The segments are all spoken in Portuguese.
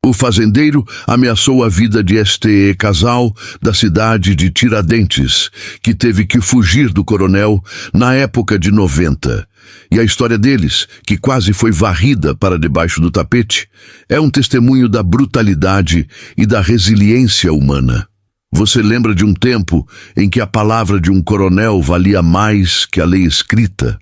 O fazendeiro ameaçou a vida de este casal da cidade de Tiradentes, que teve que fugir do coronel na época de 90. E a história deles, que quase foi varrida para debaixo do tapete, é um testemunho da brutalidade e da resiliência humana. Você lembra de um tempo em que a palavra de um coronel valia mais que a lei escrita?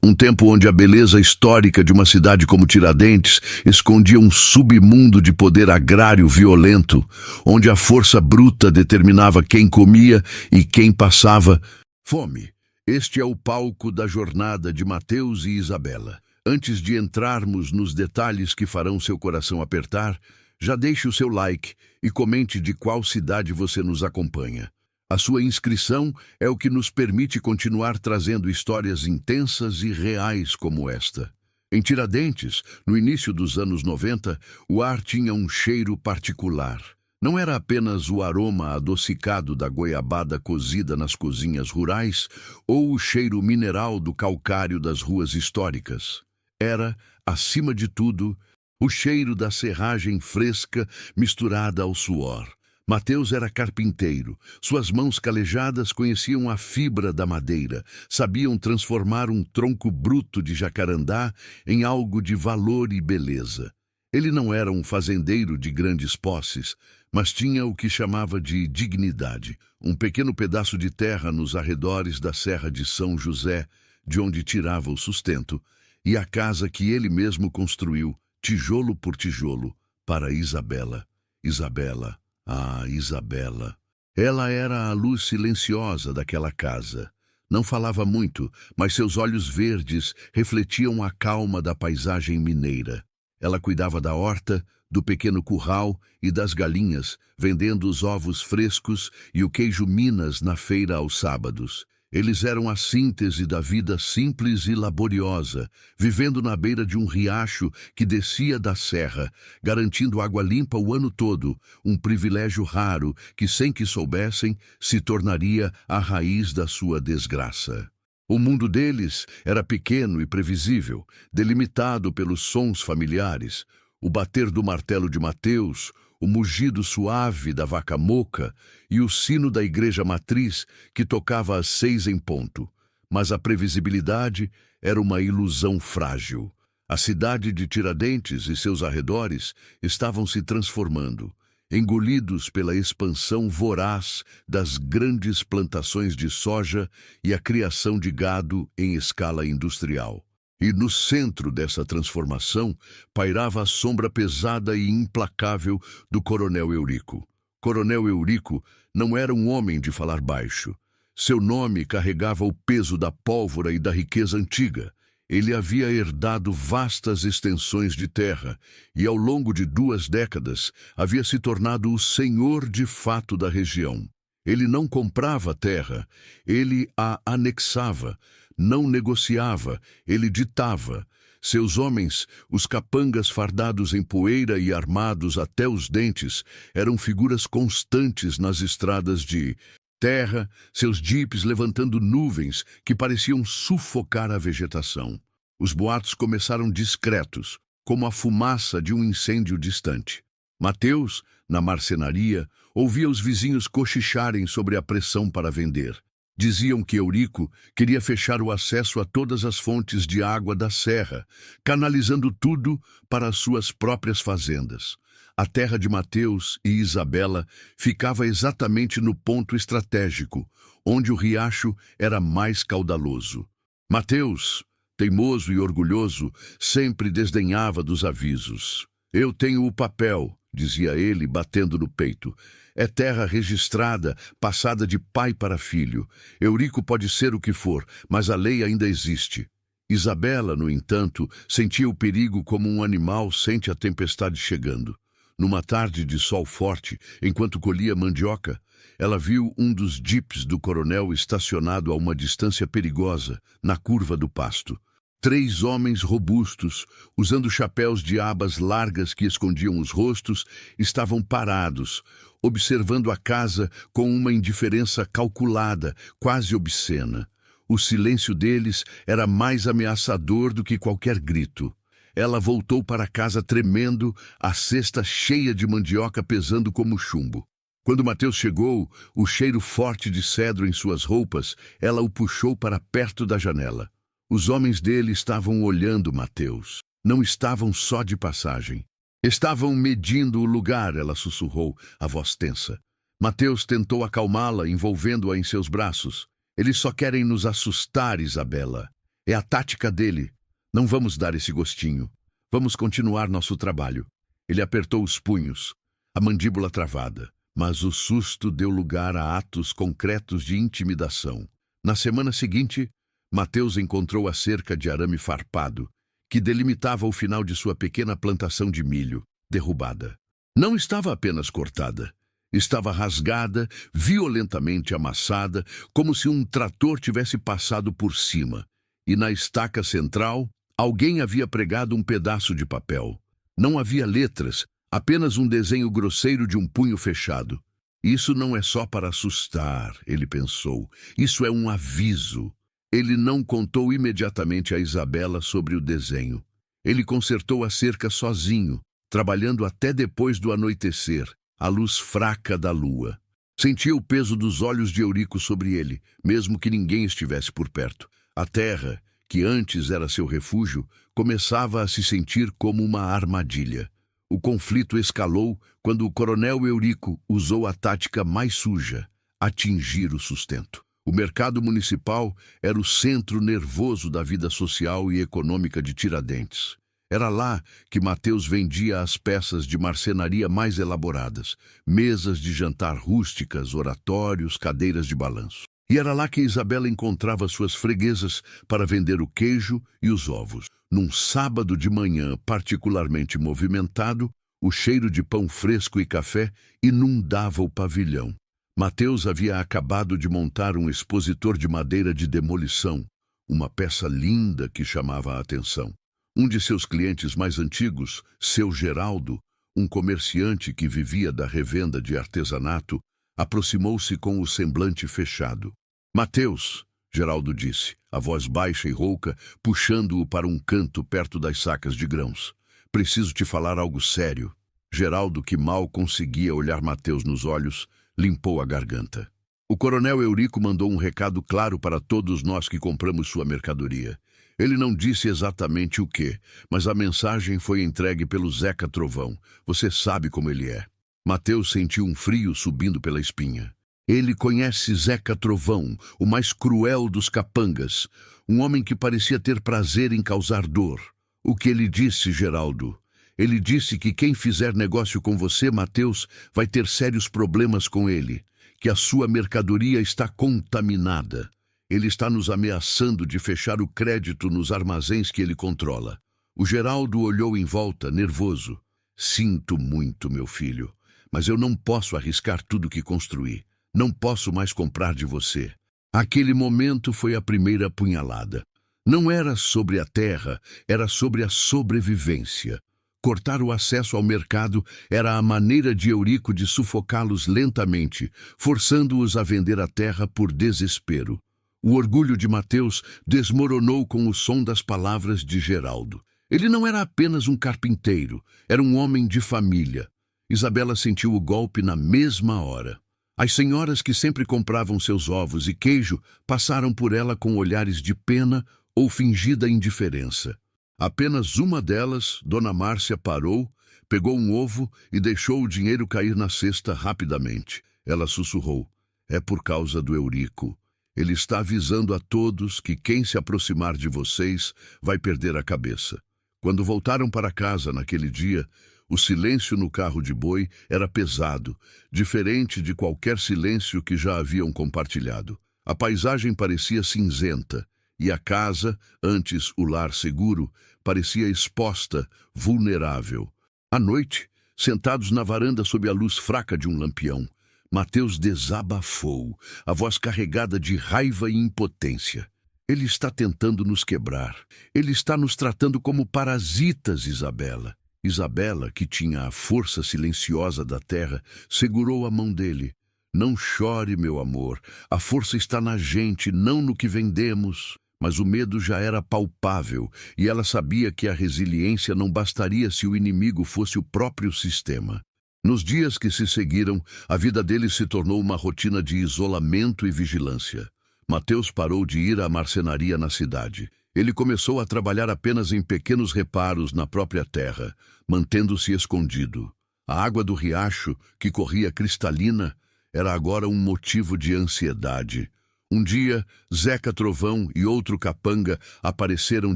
Um tempo onde a beleza histórica de uma cidade como Tiradentes escondia um submundo de poder agrário violento, onde a força bruta determinava quem comia e quem passava fome. Este é o palco da jornada de Mateus e Isabela. Antes de entrarmos nos detalhes que farão seu coração apertar, já deixe o seu like e comente de qual cidade você nos acompanha. A sua inscrição é o que nos permite continuar trazendo histórias intensas e reais como esta. Em Tiradentes, no início dos anos 90, o ar tinha um cheiro particular. Não era apenas o aroma adocicado da goiabada cozida nas cozinhas rurais ou o cheiro mineral do calcário das ruas históricas. Era, acima de tudo, o cheiro da serragem fresca misturada ao suor. Mateus era carpinteiro. Suas mãos calejadas conheciam a fibra da madeira, sabiam transformar um tronco bruto de jacarandá em algo de valor e beleza. Ele não era um fazendeiro de grandes posses, mas tinha o que chamava de dignidade, um pequeno pedaço de terra nos arredores da Serra de São José, de onde tirava o sustento, e a casa que ele mesmo construiu, tijolo por tijolo, para Isabela. Isabela. Ah, Isabela. Ela era a luz silenciosa daquela casa. Não falava muito, mas seus olhos verdes refletiam a calma da paisagem mineira. Ela cuidava da horta, do pequeno curral e das galinhas, vendendo os ovos frescos e o queijo Minas na feira aos sábados. Eles eram a síntese da vida simples e laboriosa, vivendo na beira de um riacho que descia da serra, garantindo água limpa o ano todo, um privilégio raro que, sem que soubessem, se tornaria a raiz da sua desgraça. O mundo deles era pequeno e previsível, delimitado pelos sons familiares, o bater do martelo de Mateus, o mugido suave da vaca moca e o sino da igreja matriz que tocava às 6 em ponto. Mas a previsibilidade era uma ilusão frágil. A cidade de Tiradentes e seus arredores estavam se transformando, engolidos pela expansão voraz das grandes plantações de soja e a criação de gado em escala industrial. E no centro dessa transformação pairava a sombra pesada e implacável do Coronel Eurico. Coronel Eurico não era um homem de falar baixo. Seu nome carregava o peso da pólvora e da riqueza antiga. Ele havia herdado vastas extensões de terra e, ao longo de 2 décadas, havia se tornado o senhor de fato da região. Ele não comprava terra, ele a anexava. Não negociava, ele ditava. Seus homens, os capangas fardados em poeira e armados até os dentes, eram figuras constantes nas estradas de terra, seus jipes levantando nuvens que pareciam sufocar a vegetação. Os boatos começaram discretos, como a fumaça de um incêndio distante. Mateus, na marcenaria, ouvia os vizinhos cochicharem sobre a pressão para vender. Diziam que Eurico queria fechar o acesso a todas as fontes de água da serra, canalizando tudo para as suas próprias fazendas. A terra de Mateus e Isabela ficava exatamente no ponto estratégico, onde o riacho era mais caudaloso. Mateus, teimoso e orgulhoso, sempre desdenhava dos avisos. "Eu tenho o papel", dizia ele, batendo no peito. "É terra registrada, passada de pai para filho. Eurico pode ser o que for, mas a lei ainda existe." Isabela, no entanto, sentia o perigo como um animal sente a tempestade chegando. Numa tarde de sol forte, enquanto colhia mandioca, ela viu um dos jipes do coronel estacionado a uma distância perigosa, na curva do pasto. 3 homens robustos, usando chapéus de abas largas que escondiam os rostos, estavam parados, observando a casa com uma indiferença calculada, quase obscena. O silêncio deles era mais ameaçador do que qualquer grito. Ela voltou para casa tremendo, a cesta cheia de mandioca pesando como chumbo. Quando Mateus chegou, o cheiro forte de cedro em suas roupas, ela o puxou para perto da janela. Os homens dele estavam olhando Mateus. Não estavam só de passagem. Estavam medindo o lugar, ela sussurrou, a voz tensa. Mateus tentou acalmá-la, envolvendo-a em seus braços. Eles só querem nos assustar, Isabela. É a tática dele. Não vamos dar esse gostinho. Vamos continuar nosso trabalho. Ele apertou os punhos, a mandíbula travada. Mas o susto deu lugar a atos concretos de intimidação. Na semana seguinte, Mateus encontrou a cerca de arame farpado, que delimitava o final de sua pequena plantação de milho, derrubada. Não estava apenas cortada. Estava rasgada, violentamente amassada, como se um trator tivesse passado por cima. E na estaca central, alguém havia pregado um pedaço de papel. Não havia letras, apenas um desenho grosseiro de um punho fechado. Isso não é só para assustar, ele pensou. Isso é um aviso. Ele não contou imediatamente a Isabela sobre o desenho. Ele consertou a cerca sozinho, trabalhando até depois do anoitecer, à luz fraca da lua. Sentia o peso dos olhos de Eurico sobre ele, mesmo que ninguém estivesse por perto. A terra, que antes era seu refúgio, começava a se sentir como uma armadilha. O conflito escalou quando o coronel Eurico usou a tática mais suja, atingir o sustento. O mercado municipal era o centro nervoso da vida social e econômica de Tiradentes. Era lá que Mateus vendia as peças de marcenaria mais elaboradas, mesas de jantar rústicas, oratórios, cadeiras de balanço. E era lá que Isabela encontrava suas freguesas para vender o queijo e os ovos. Num sábado de manhã particularmente movimentado, o cheiro de pão fresco e café inundava o pavilhão. Mateus havia acabado de montar um expositor de madeira de demolição, uma peça linda que chamava a atenção. Um de seus clientes mais antigos, seu Geraldo, um comerciante que vivia da revenda de artesanato, aproximou-se com o semblante fechado. Mateus, Geraldo disse, a voz baixa e rouca, puxando-o para um canto perto das sacas de grãos. Preciso te falar algo sério. Geraldo, que mal conseguia olhar Mateus nos olhos, limpou a garganta. O coronel Eurico mandou um recado claro para todos nós que compramos sua mercadoria. Ele não disse exatamente o que, mas a mensagem foi entregue pelo Zeca Trovão. Você sabe como ele é. Mateus sentiu um frio subindo pela espinha. Ele conhece Zeca Trovão, o mais cruel dos capangas, um homem que parecia ter prazer em causar dor. O que ele disse, Geraldo? Ele disse que quem fizer negócio com você, Mateus, vai ter sérios problemas com ele, que a sua mercadoria está contaminada. Ele está nos ameaçando de fechar o crédito nos armazéns que ele controla. O Geraldo olhou em volta, nervoso. Sinto muito, meu filho, mas eu não posso arriscar tudo que construí. Não posso mais comprar de você. Aquele momento foi a primeira punhalada. Não era sobre a terra, era sobre a sobrevivência. Cortar o acesso ao mercado era a maneira de Eurico de sufocá-los lentamente, forçando-os a vender a terra por desespero. O orgulho de Mateus desmoronou com o som das palavras de Geraldo. Ele não era apenas um carpinteiro, era um homem de família. Isabela sentiu o golpe na mesma hora. As senhoras que sempre compravam seus ovos e queijo passaram por ela com olhares de pena ou fingida indiferença. Apenas uma delas, Dona Márcia, parou, pegou um ovo e deixou o dinheiro cair na cesta rapidamente. Ela sussurrou, é por causa do Eurico. Ele está avisando a todos que quem se aproximar de vocês vai perder a cabeça. Quando voltaram para casa naquele dia, o silêncio no carro de boi era pesado, diferente de qualquer silêncio que já haviam compartilhado. A paisagem parecia cinzenta, e a casa, antes o lar seguro, parecia exposta, vulnerável. À noite, sentados na varanda sob a luz fraca de um lampião, Mateus desabafou, a voz carregada de raiva e impotência. Ele está tentando nos quebrar. Ele está nos tratando como parasitas, Isabela. Isabela, que tinha a força silenciosa da terra, segurou a mão dele. Não chore, meu amor. A força está na gente, não no que vendemos. Mas o medo já era palpável e ela sabia que a resiliência não bastaria se o inimigo fosse o próprio sistema. Nos dias que se seguiram, a vida dele se tornou uma rotina de isolamento e vigilância. Mateus parou de ir à marcenaria na cidade. Ele começou a trabalhar apenas em pequenos reparos na própria terra, mantendo-se escondido. A água do riacho, que corria cristalina, era agora um motivo de ansiedade. Um dia, Zeca Trovão e outro capanga apareceram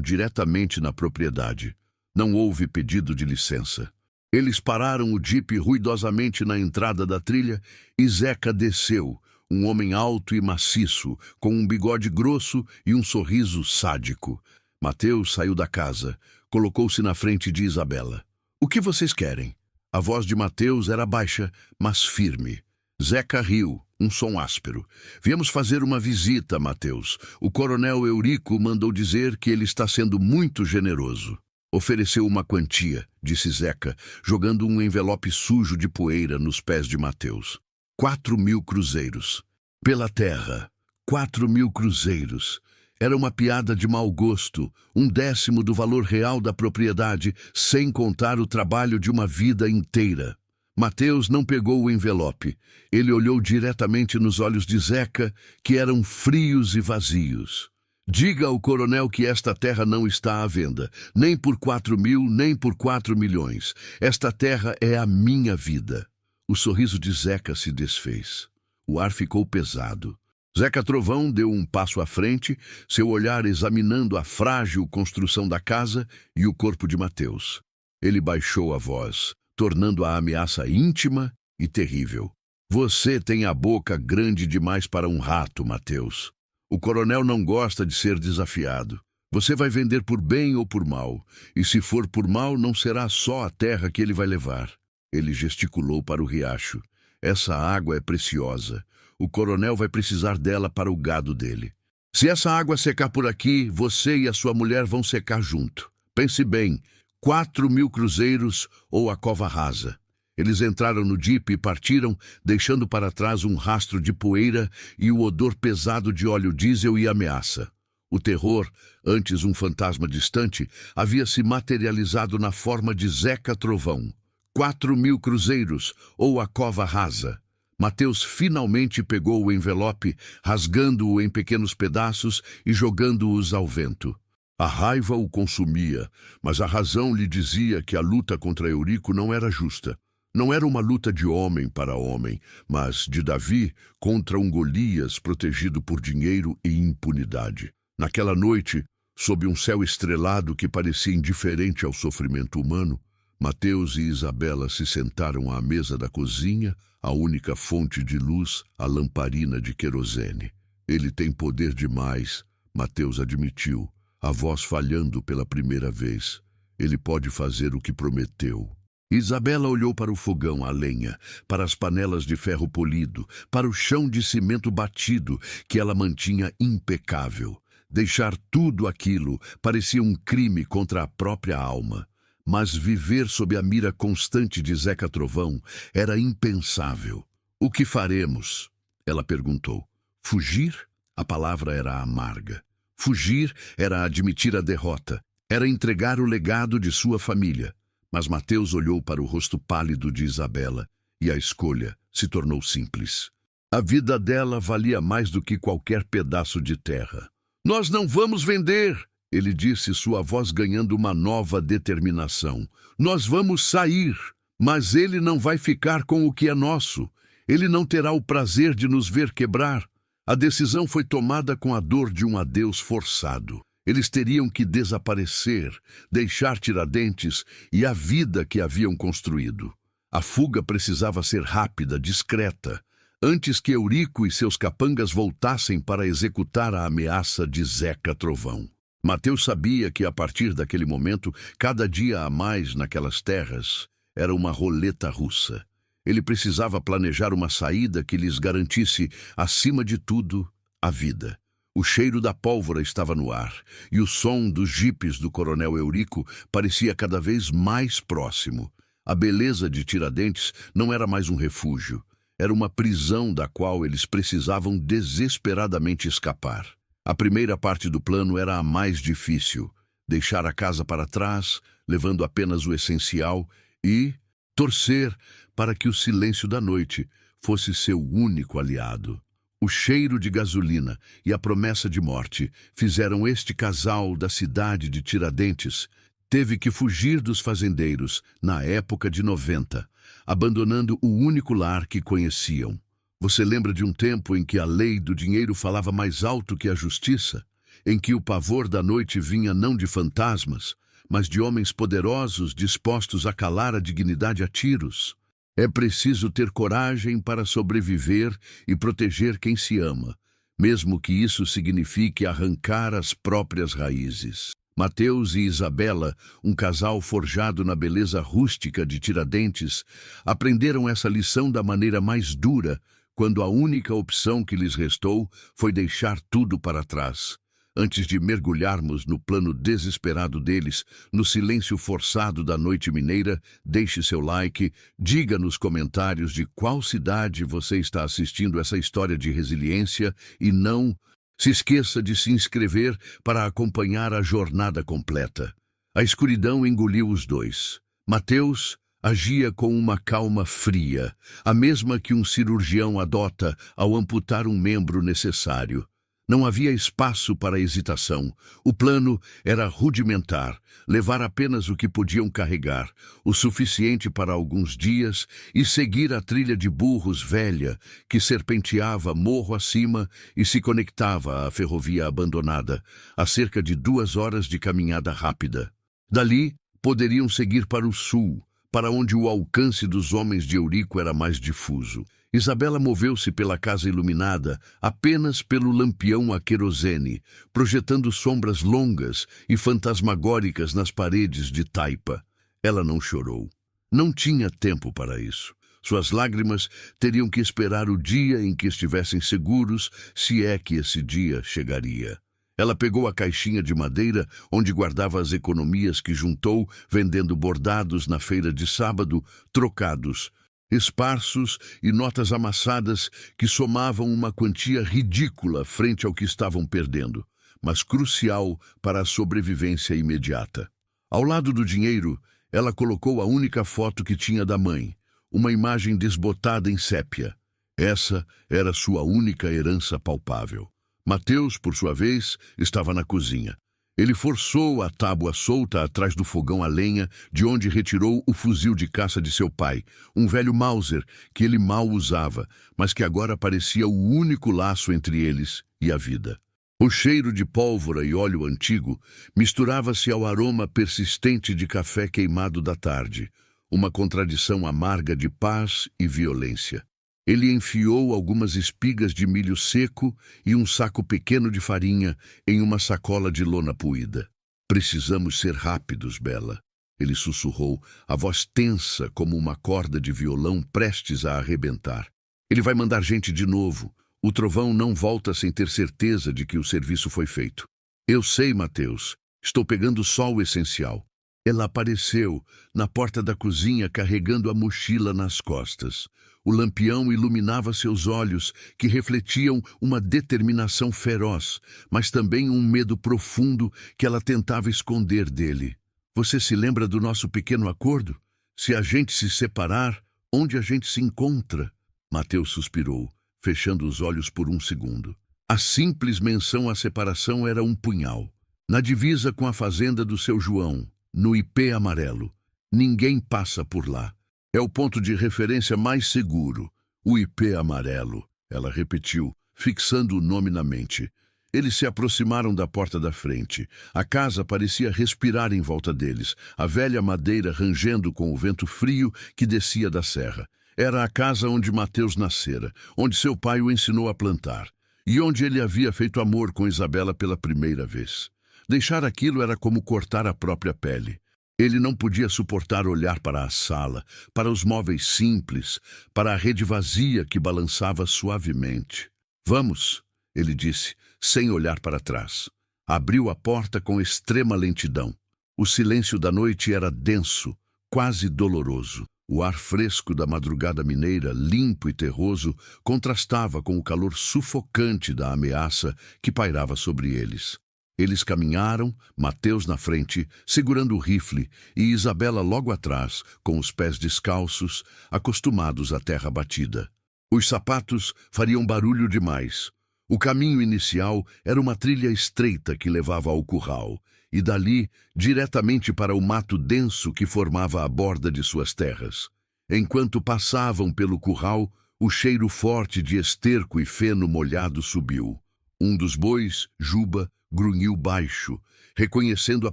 diretamente na propriedade. Não houve pedido de licença. Eles pararam o jipe ruidosamente na entrada da trilha e Zeca desceu, um homem alto e maciço, com um bigode grosso e um sorriso sádico. Mateus saiu da casa, colocou-se na frente de Isabela. "O que vocês querem?" A voz de Mateus era baixa, mas firme. Zeca riu, um som áspero. "Viemos fazer uma visita, Mateus. O coronel Eurico mandou dizer que ele está sendo muito generoso." "Ofereceu uma quantia", disse Zeca, jogando um envelope sujo de poeira nos pés de Mateus. 4.000 cruzeiros. Pela terra, 4.000 cruzeiros. Era uma piada de mau gosto, 1/10 do valor real da propriedade, sem contar o trabalho de uma vida inteira. Mateus não pegou o envelope. Ele olhou diretamente nos olhos de Zeca, que eram frios e vazios. "Diga ao coronel que esta terra não está à venda, nem por 4.000, nem por 4 milhões. Esta terra é a minha vida." O sorriso de Zeca se desfez. O ar ficou pesado. Zeca Trovão deu um passo à frente, seu olhar examinando a frágil construção da casa e o corpo de Mateus. Ele baixou a voz, tornando a ameaça íntima e terrível. "Você tem a boca grande demais para um rato, Mateus. O coronel não gosta de ser desafiado. Você vai vender por bem ou por mal, e se for por mal, não será só a terra que ele vai levar." Ele gesticulou para o riacho. "Essa água é preciosa. O coronel vai precisar dela para o gado dele. Se essa água secar por aqui, você e a sua mulher vão secar junto. Pense bem, 4.000 cruzeiros ou a cova rasa." Eles entraram no jipe e partiram, deixando para trás um rastro de poeira e o odor pesado de óleo diesel e ameaça. O terror, antes um fantasma distante, havia se materializado na forma de Zeca Trovão. 4.000 cruzeiros ou a cova rasa. Mateus finalmente pegou o envelope, rasgando-o em pequenos pedaços e jogando-os ao vento. A raiva o consumia, mas a razão lhe dizia que a luta contra Eurico não era justa. Não era uma luta de homem para homem, mas de Davi contra um Golias protegido por dinheiro e impunidade. Naquela noite, sob um céu estrelado que parecia indiferente ao sofrimento humano, Mateus e Isabela se sentaram à mesa da cozinha, a única fonte de luz, a lamparina de querosene. "Ele tem poder demais", Mateus admitiu, a voz falhando pela primeira vez. "Ele pode fazer o que prometeu." Isabela olhou para o fogão a lenha, para as panelas de ferro polido, para o chão de cimento batido que ela mantinha impecável. Deixar tudo aquilo parecia um crime contra a própria alma. Mas viver sob a mira constante de Zeca Trovão era impensável. "O que faremos?" ela perguntou. Fugir? A palavra era amarga. Fugir era admitir a derrota, era entregar o legado de sua família. Mas Mateus olhou para o rosto pálido de Isabela e a escolha se tornou simples. A vida dela valia mais do que qualquer pedaço de terra. "Nós não vamos vender!" ele disse, sua voz ganhando uma nova determinação. "Nós vamos sair, mas ele não vai ficar com o que é nosso. Ele não terá o prazer de nos ver quebrar." A decisão foi tomada com a dor de um adeus forçado. Eles teriam que desaparecer, deixar Tiradentes e a vida que haviam construído. A fuga precisava ser rápida, discreta, antes que Eurico e seus capangas voltassem para executar a ameaça de Zeca Trovão. Mateus sabia que, a partir daquele momento, cada dia a mais naquelas terras era uma roleta russa. Ele precisava planejar uma saída que lhes garantisse, acima de tudo, a vida. O cheiro da pólvora estava no ar, e o som dos jipes do coronel Eurico parecia cada vez mais próximo. A beleza de Tiradentes não era mais um refúgio, era uma prisão da qual eles precisavam desesperadamente escapar. A primeira parte do plano era a mais difícil: deixar a casa para trás, levando apenas o essencial e torcer para que o silêncio da noite fosse seu único aliado. O cheiro de gasolina e a promessa de morte fizeram este casal da cidade de Tiradentes teve que fugir dos fazendeiros na época de 90, abandonando o único lar que conheciam. Você lembra de um tempo em que a lei do dinheiro falava mais alto que a justiça? Em que o pavor da noite vinha não de fantasmas, mas de homens poderosos dispostos a calar a dignidade a tiros? É preciso ter coragem para sobreviver e proteger quem se ama, mesmo que isso signifique arrancar as próprias raízes. Mateus e Isabela, um casal forjado na beleza rústica de Tiradentes, aprenderam essa lição da maneira mais dura, quando a única opção que lhes restou foi deixar tudo para trás. Antes de mergulharmos no plano desesperado deles, no silêncio forçado da noite mineira, deixe seu like, diga nos comentários de qual cidade você está assistindo essa história de resiliência e não se esqueça de se inscrever para acompanhar a jornada completa. A escuridão engoliu os dois. Mateus agia com uma calma fria, a mesma que um cirurgião adota ao amputar um membro necessário. Não havia espaço para hesitação. O plano era rudimentar, levar apenas o que podiam carregar, o suficiente para alguns dias, e seguir a trilha de burros velha que serpenteava morro acima e se conectava à ferrovia abandonada, a cerca de 2 horas de caminhada rápida. Dali, poderiam seguir para o sul, para onde o alcance dos homens de Eurico era mais difuso. Isabela moveu-se pela casa iluminada apenas pelo lampião a querosene, projetando sombras longas e fantasmagóricas nas paredes de taipa. Ela não chorou. Não tinha tempo para isso. Suas lágrimas teriam que esperar o dia em que estivessem seguros, se é que esse dia chegaria. Ela pegou a caixinha de madeira onde guardava as economias que juntou vendendo bordados na feira de sábado, trocados, esparsos e notas amassadas que somavam uma quantia ridícula frente ao que estavam perdendo, mas crucial para a sobrevivência imediata. Ao lado do dinheiro, ela colocou a única foto que tinha da mãe, uma imagem desbotada em sépia. Essa era sua única herança palpável. Mateus, por sua vez, estava na cozinha. Ele forçou a tábua solta atrás do fogão a lenha, de onde retirou o fuzil de caça de seu pai, um velho Mauser que ele mal usava, mas que agora parecia o único laço entre eles e a vida. O cheiro de pólvora e óleo antigo misturava-se ao aroma persistente de café queimado da tarde, uma contradição amarga de paz e violência. Ele enfiou algumas espigas de milho seco e um saco pequeno de farinha em uma sacola de lona puída. "Precisamos ser rápidos, Bela", ele sussurrou, a voz tensa como uma corda de violão prestes a arrebentar. "Ele vai mandar gente de novo. O trovão não volta sem ter certeza de que o serviço foi feito." "Eu sei, Mateus. Estou pegando só o essencial." Ela apareceu na porta da cozinha carregando a mochila nas costas. O lampião iluminava seus olhos, que refletiam uma determinação feroz, mas também um medo profundo que ela tentava esconder dele. "Você se lembra do nosso pequeno acordo? Se a gente se separar, onde a gente se encontra?" Mateus suspirou, fechando os olhos por um segundo. A simples menção à separação era um punhal. Na divisa com a fazenda do seu João, no IP amarelo. Ninguém passa por lá. É o ponto de referência mais seguro. O IP amarelo, ela repetiu, fixando o nome na mente. Eles se aproximaram da porta da frente. A casa parecia respirar em volta deles, a velha madeira rangendo com o vento frio que descia da serra. Era a casa onde Mateus nascera, onde seu pai o ensinou a plantar, e onde ele havia feito amor com Isabela pela primeira vez. Deixar aquilo era como cortar a própria pele. Ele não podia suportar olhar para a sala, para os móveis simples, para a rede vazia que balançava suavemente. "Vamos", ele disse, sem olhar para trás. Abriu a porta com extrema lentidão. O silêncio da noite era denso, quase doloroso. O ar fresco da madrugada mineira, limpo e terroso, contrastava com o calor sufocante da ameaça que pairava sobre eles. Eles caminharam, Mateus na frente, segurando o rifle, e Isabela logo atrás, com os pés descalços, acostumados à terra batida. Os sapatos fariam barulho demais. O caminho inicial era uma trilha estreita que levava ao curral, e dali, diretamente para o mato denso que formava a borda de suas terras. Enquanto passavam pelo curral, o cheiro forte de esterco e feno molhado subiu. Um dos bois, Juba, grunhiu baixo, reconhecendo a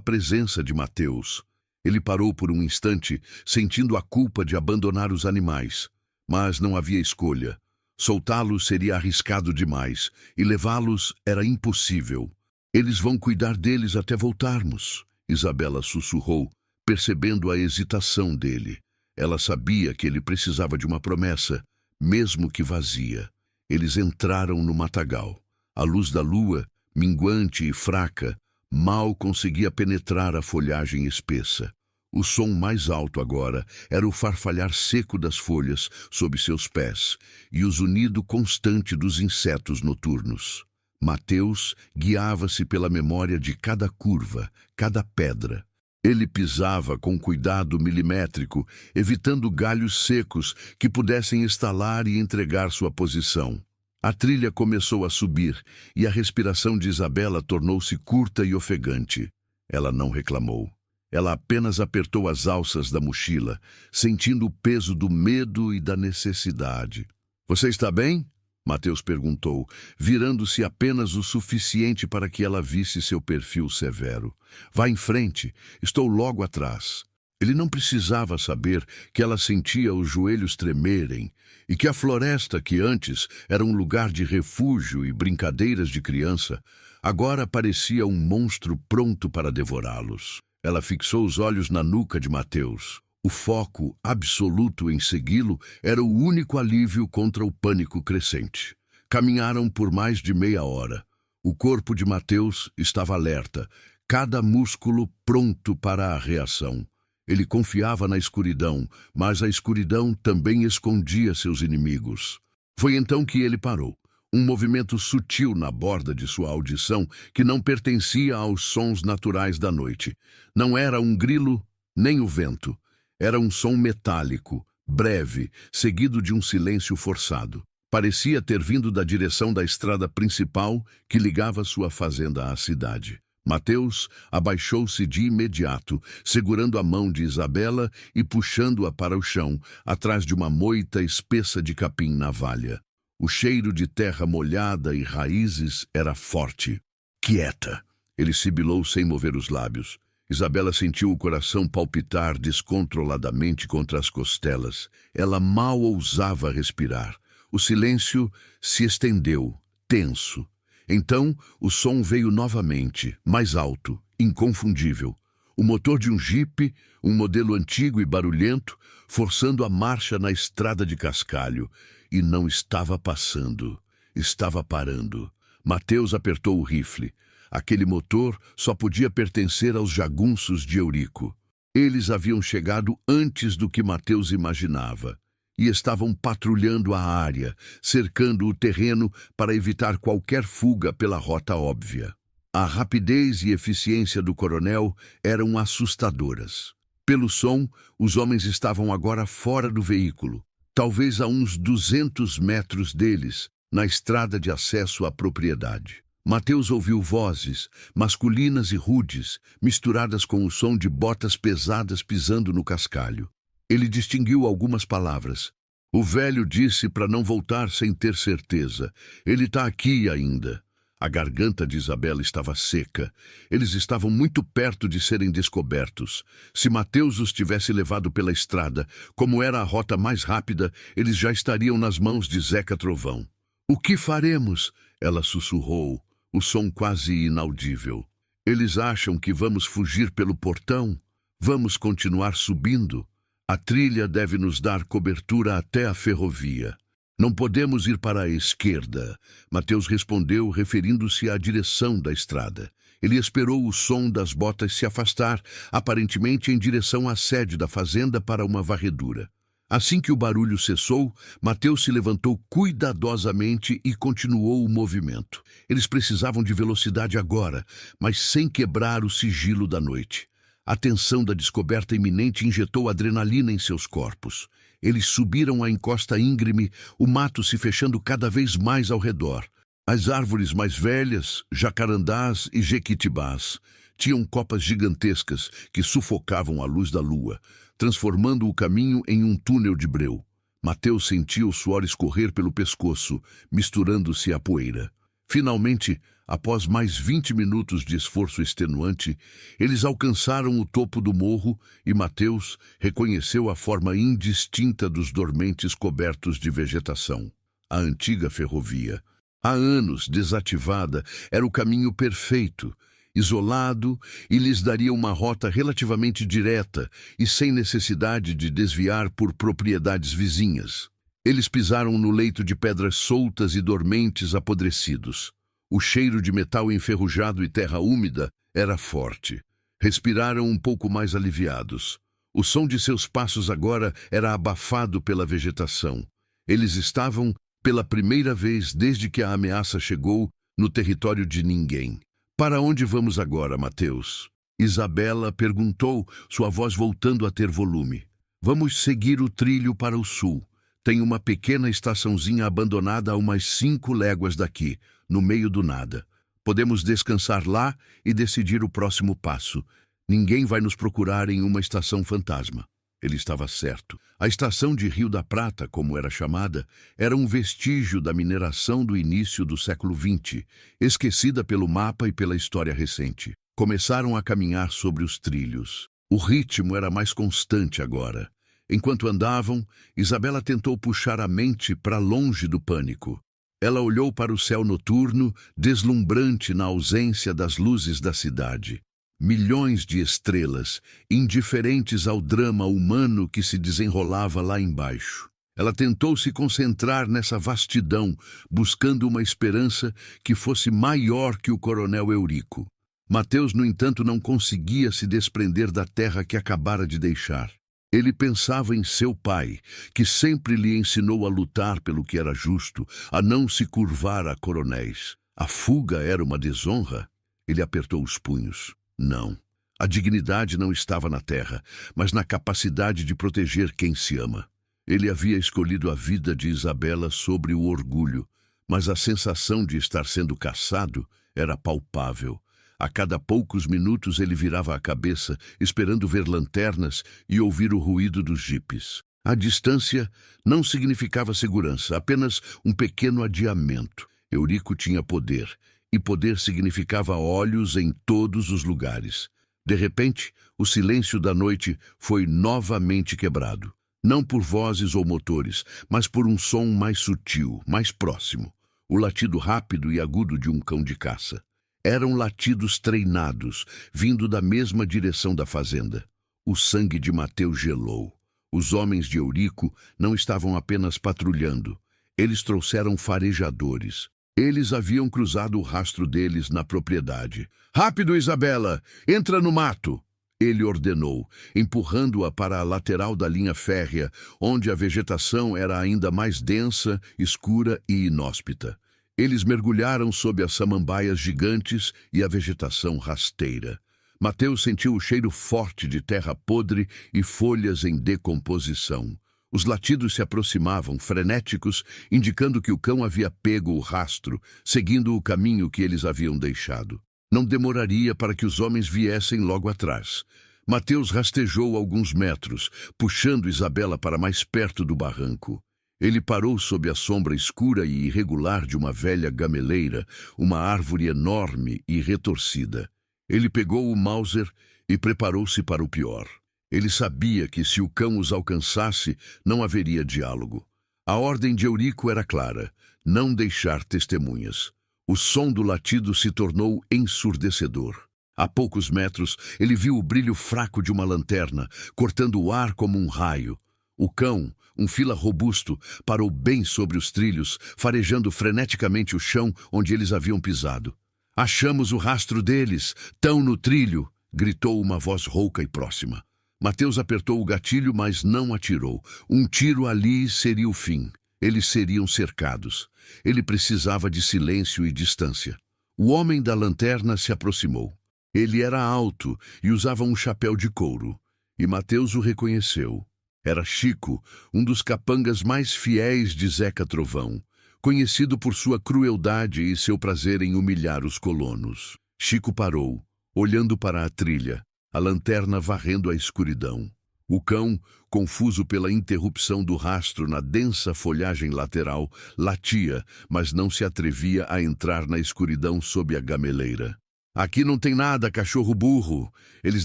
presença de Mateus. Ele parou por um instante, sentindo a culpa de abandonar os animais, mas não havia escolha. Soltá-los seria arriscado demais, e levá-los era impossível. Eles vão cuidar deles até voltarmos, Isabela sussurrou, percebendo a hesitação dele. Ela sabia que ele precisava de uma promessa, mesmo que vazia. Eles entraram no matagal. A luz da lua, minguante e fraca, mal conseguia penetrar a folhagem espessa. O som mais alto agora era o farfalhar seco das folhas sob seus pés e o zunido constante dos insetos noturnos. Mateus guiava-se pela memória de cada curva, cada pedra. Ele pisava com cuidado milimétrico, evitando galhos secos que pudessem estalar e entregar sua posição. A trilha começou a subir e a respiração de Isabela tornou-se curta e ofegante. Ela não reclamou. Ela apenas apertou as alças da mochila, sentindo o peso do medo e da necessidade. "Você está bem?" Mateus perguntou, virando-se apenas o suficiente para que ela visse seu perfil severo. "Vá em frente, estou logo atrás." Ele não precisava saber que ela sentia os joelhos tremerem e que a floresta, que antes era um lugar de refúgio e brincadeiras de criança, agora parecia um monstro pronto para devorá-los. Ela fixou os olhos na nuca de Mateus. O foco absoluto em segui-lo era o único alívio contra o pânico crescente. Caminharam por mais de meia hora. O corpo de Mateus estava alerta, cada músculo pronto para a reação. Ele confiava na escuridão, mas a escuridão também escondia seus inimigos. Foi então que ele parou. Um movimento sutil na borda de sua audição que não pertencia aos sons naturais da noite. Não era um grilo, nem o vento. Era um som metálico, breve, seguido de um silêncio forçado. Parecia ter vindo da direção da estrada principal que ligava sua fazenda à cidade. Mateus abaixou-se de imediato, segurando a mão de Isabela e puxando-a para o chão, atrás de uma moita espessa de capim na valha. O cheiro de terra molhada e raízes era forte. "Quieta!" Ele sibilou sem mover os lábios. Isabela sentiu o coração palpitar descontroladamente contra as costelas. Ela mal ousava respirar. O silêncio se estendeu, tenso. Então, o som veio novamente, mais alto, inconfundível. O motor de um jipe, um modelo antigo e barulhento, forçando a marcha na estrada de cascalho. E não estava passando, estava parando. Mateus apertou o rifle. Aquele motor só podia pertencer aos jagunços de Eurico. Eles haviam chegado antes do que Mateus imaginava e estavam patrulhando a área, cercando o terreno para evitar qualquer fuga pela rota óbvia. A rapidez e eficiência do coronel eram assustadoras. Pelo som, os homens estavam agora fora do veículo, talvez a uns 200 metros deles, na estrada de acesso à propriedade. Mateus ouviu vozes, masculinas e rudes, misturadas com o som de botas pesadas pisando no cascalho. Ele distinguiu algumas palavras. O velho disse para não voltar sem ter certeza. Ele está aqui ainda. A garganta de Isabela estava seca. Eles estavam muito perto de serem descobertos. Se Mateus os tivesse levado pela estrada, como era a rota mais rápida, eles já estariam nas mãos de Zeca Trovão. "O que faremos?" Ela sussurrou, o som quase inaudível. "Eles acham que vamos fugir pelo portão? Vamos continuar subindo? A trilha deve nos dar cobertura até a ferrovia. Não podemos ir para a esquerda." Mateus respondeu, referindo-se à direção da estrada. Ele esperou o som das botas se afastar, aparentemente em direção à sede da fazenda para uma varredura. Assim que o barulho cessou, Mateus se levantou cuidadosamente e continuou o movimento. Eles precisavam de velocidade agora, mas sem quebrar o sigilo da noite. A tensão da descoberta iminente injetou adrenalina em seus corpos. Eles subiram a encosta íngreme, o mato se fechando cada vez mais ao redor. As árvores mais velhas, jacarandás e jequitibás, tinham copas gigantescas que sufocavam a luz da lua, transformando o caminho em um túnel de breu. Mateus sentia o suor escorrer pelo pescoço, misturando-se à poeira. Finalmente, após mais 20 minutos de esforço extenuante, eles alcançaram o topo do morro e Mateus reconheceu a forma indistinta dos dormentes cobertos de vegetação. A antiga ferrovia, há anos desativada, era o caminho perfeito, isolado, e lhes daria uma rota relativamente direta e sem necessidade de desviar por propriedades vizinhas. Eles pisaram no leito de pedras soltas e dormentes apodrecidos. O cheiro de metal enferrujado e terra úmida era forte. Respiraram um pouco mais aliviados. O som de seus passos agora era abafado pela vegetação. Eles estavam, pela primeira vez desde que a ameaça chegou, no território de ninguém. Para onde vamos agora, Mateus? Isabela perguntou, sua voz voltando a ter volume. Vamos seguir o trilho para o sul. Tem uma pequena estaçãozinha abandonada a umas 5 léguas daqui, no meio do nada. Podemos descansar lá e decidir o próximo passo. Ninguém vai nos procurar em uma estação fantasma. Ele estava certo. A estação de Rio da Prata, como era chamada, era um vestígio da mineração do início do século XX, esquecida pelo mapa e pela história recente. Começaram a caminhar sobre os trilhos. O ritmo era mais constante agora. Enquanto andavam, Isabela tentou puxar a mente para longe do pânico. Ela olhou para o céu noturno, deslumbrante na ausência das luzes da cidade. Milhões de estrelas, indiferentes ao drama humano que se desenrolava lá embaixo. Ela tentou se concentrar nessa vastidão, buscando uma esperança que fosse maior que o coronel Eurico. Mateus, no entanto, não conseguia se desprender da terra que acabara de deixar. Ele pensava em seu pai, que sempre lhe ensinou a lutar pelo que era justo, a não se curvar a coronéis. A fuga era uma desonra? Ele apertou os punhos. Não. A dignidade não estava na terra, mas na capacidade de proteger quem se ama. Ele havia escolhido a vida de Isabela sobre o orgulho, mas a sensação de estar sendo caçado era palpável. A cada poucos minutos ele virava a cabeça, esperando ver lanternas e ouvir o ruído dos jipes. A distância não significava segurança, apenas um pequeno adiamento. Eurico tinha poder, e poder significava olhos em todos os lugares. De repente, o silêncio da noite foi novamente quebrado. Não por vozes ou motores, mas por um som mais sutil, mais próximo. O latido rápido e agudo de um cão de caça. Eram latidos treinados, vindo da mesma direção da fazenda. O sangue de Mateus gelou. Os homens de Eurico não estavam apenas patrulhando. Eles trouxeram farejadores. Eles haviam cruzado o rastro deles na propriedade. "Rápido, Isabela! Entra no mato!" Ele ordenou, empurrando-a para a lateral da linha férrea, onde a vegetação era ainda mais densa, escura e inóspita. Eles mergulharam sob as samambaias gigantes e a vegetação rasteira. Mateus sentiu o cheiro forte de terra podre e folhas em decomposição. Os latidos se aproximavam, frenéticos, indicando que o cão havia pego o rastro, seguindo o caminho que eles haviam deixado. Não demoraria para que os homens viessem logo atrás. Mateus rastejou alguns metros, puxando Isabela para mais perto do barranco. Ele parou sob a sombra escura e irregular de uma velha gameleira, uma árvore enorme e retorcida. Ele pegou o Mauser e preparou-se para o pior. Ele sabia que se o cão os alcançasse, não haveria diálogo. A ordem de Eurico era clara: não deixar testemunhas. O som do latido se tornou ensurdecedor. A poucos metros, ele viu o brilho fraco de uma lanterna, cortando o ar como um raio. O cão, um fila robusto, parou bem sobre os trilhos, farejando freneticamente o chão onde eles haviam pisado. "Achamos o rastro deles! Tão no trilho!" gritou uma voz rouca e próxima. Mateus apertou o gatilho, mas não atirou. Um tiro ali seria o fim. Eles seriam cercados. Ele precisava de silêncio e distância. O homem da lanterna se aproximou. Ele era alto e usava um chapéu de couro. E Mateus o reconheceu. Era Chico, um dos capangas mais fiéis de Zeca Trovão, conhecido por sua crueldade e seu prazer em humilhar os colonos. Chico parou, olhando para a trilha, a lanterna varrendo a escuridão. O cão, confuso pela interrupção do rastro na densa folhagem lateral, latia, mas não se atrevia a entrar na escuridão sob a gameleira. Aqui não tem nada, cachorro burro. Eles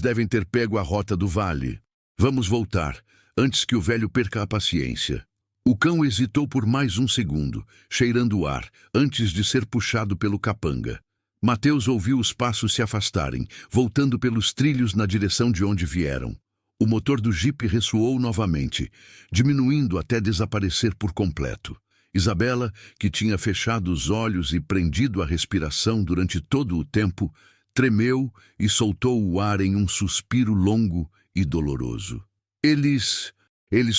devem ter pego a rota do vale. Vamos voltar, antes que o velho perca a paciência. O cão hesitou por mais um segundo, cheirando o ar, antes de ser puxado pelo capanga. Mateus ouviu os passos se afastarem, voltando pelos trilhos na direção de onde vieram. O motor do jipe ressoou novamente, diminuindo até desaparecer por completo. Isabela, que tinha fechado os olhos e prendido a respiração durante todo o tempo, tremeu e soltou o ar em um suspiro longo e doloroso. Eles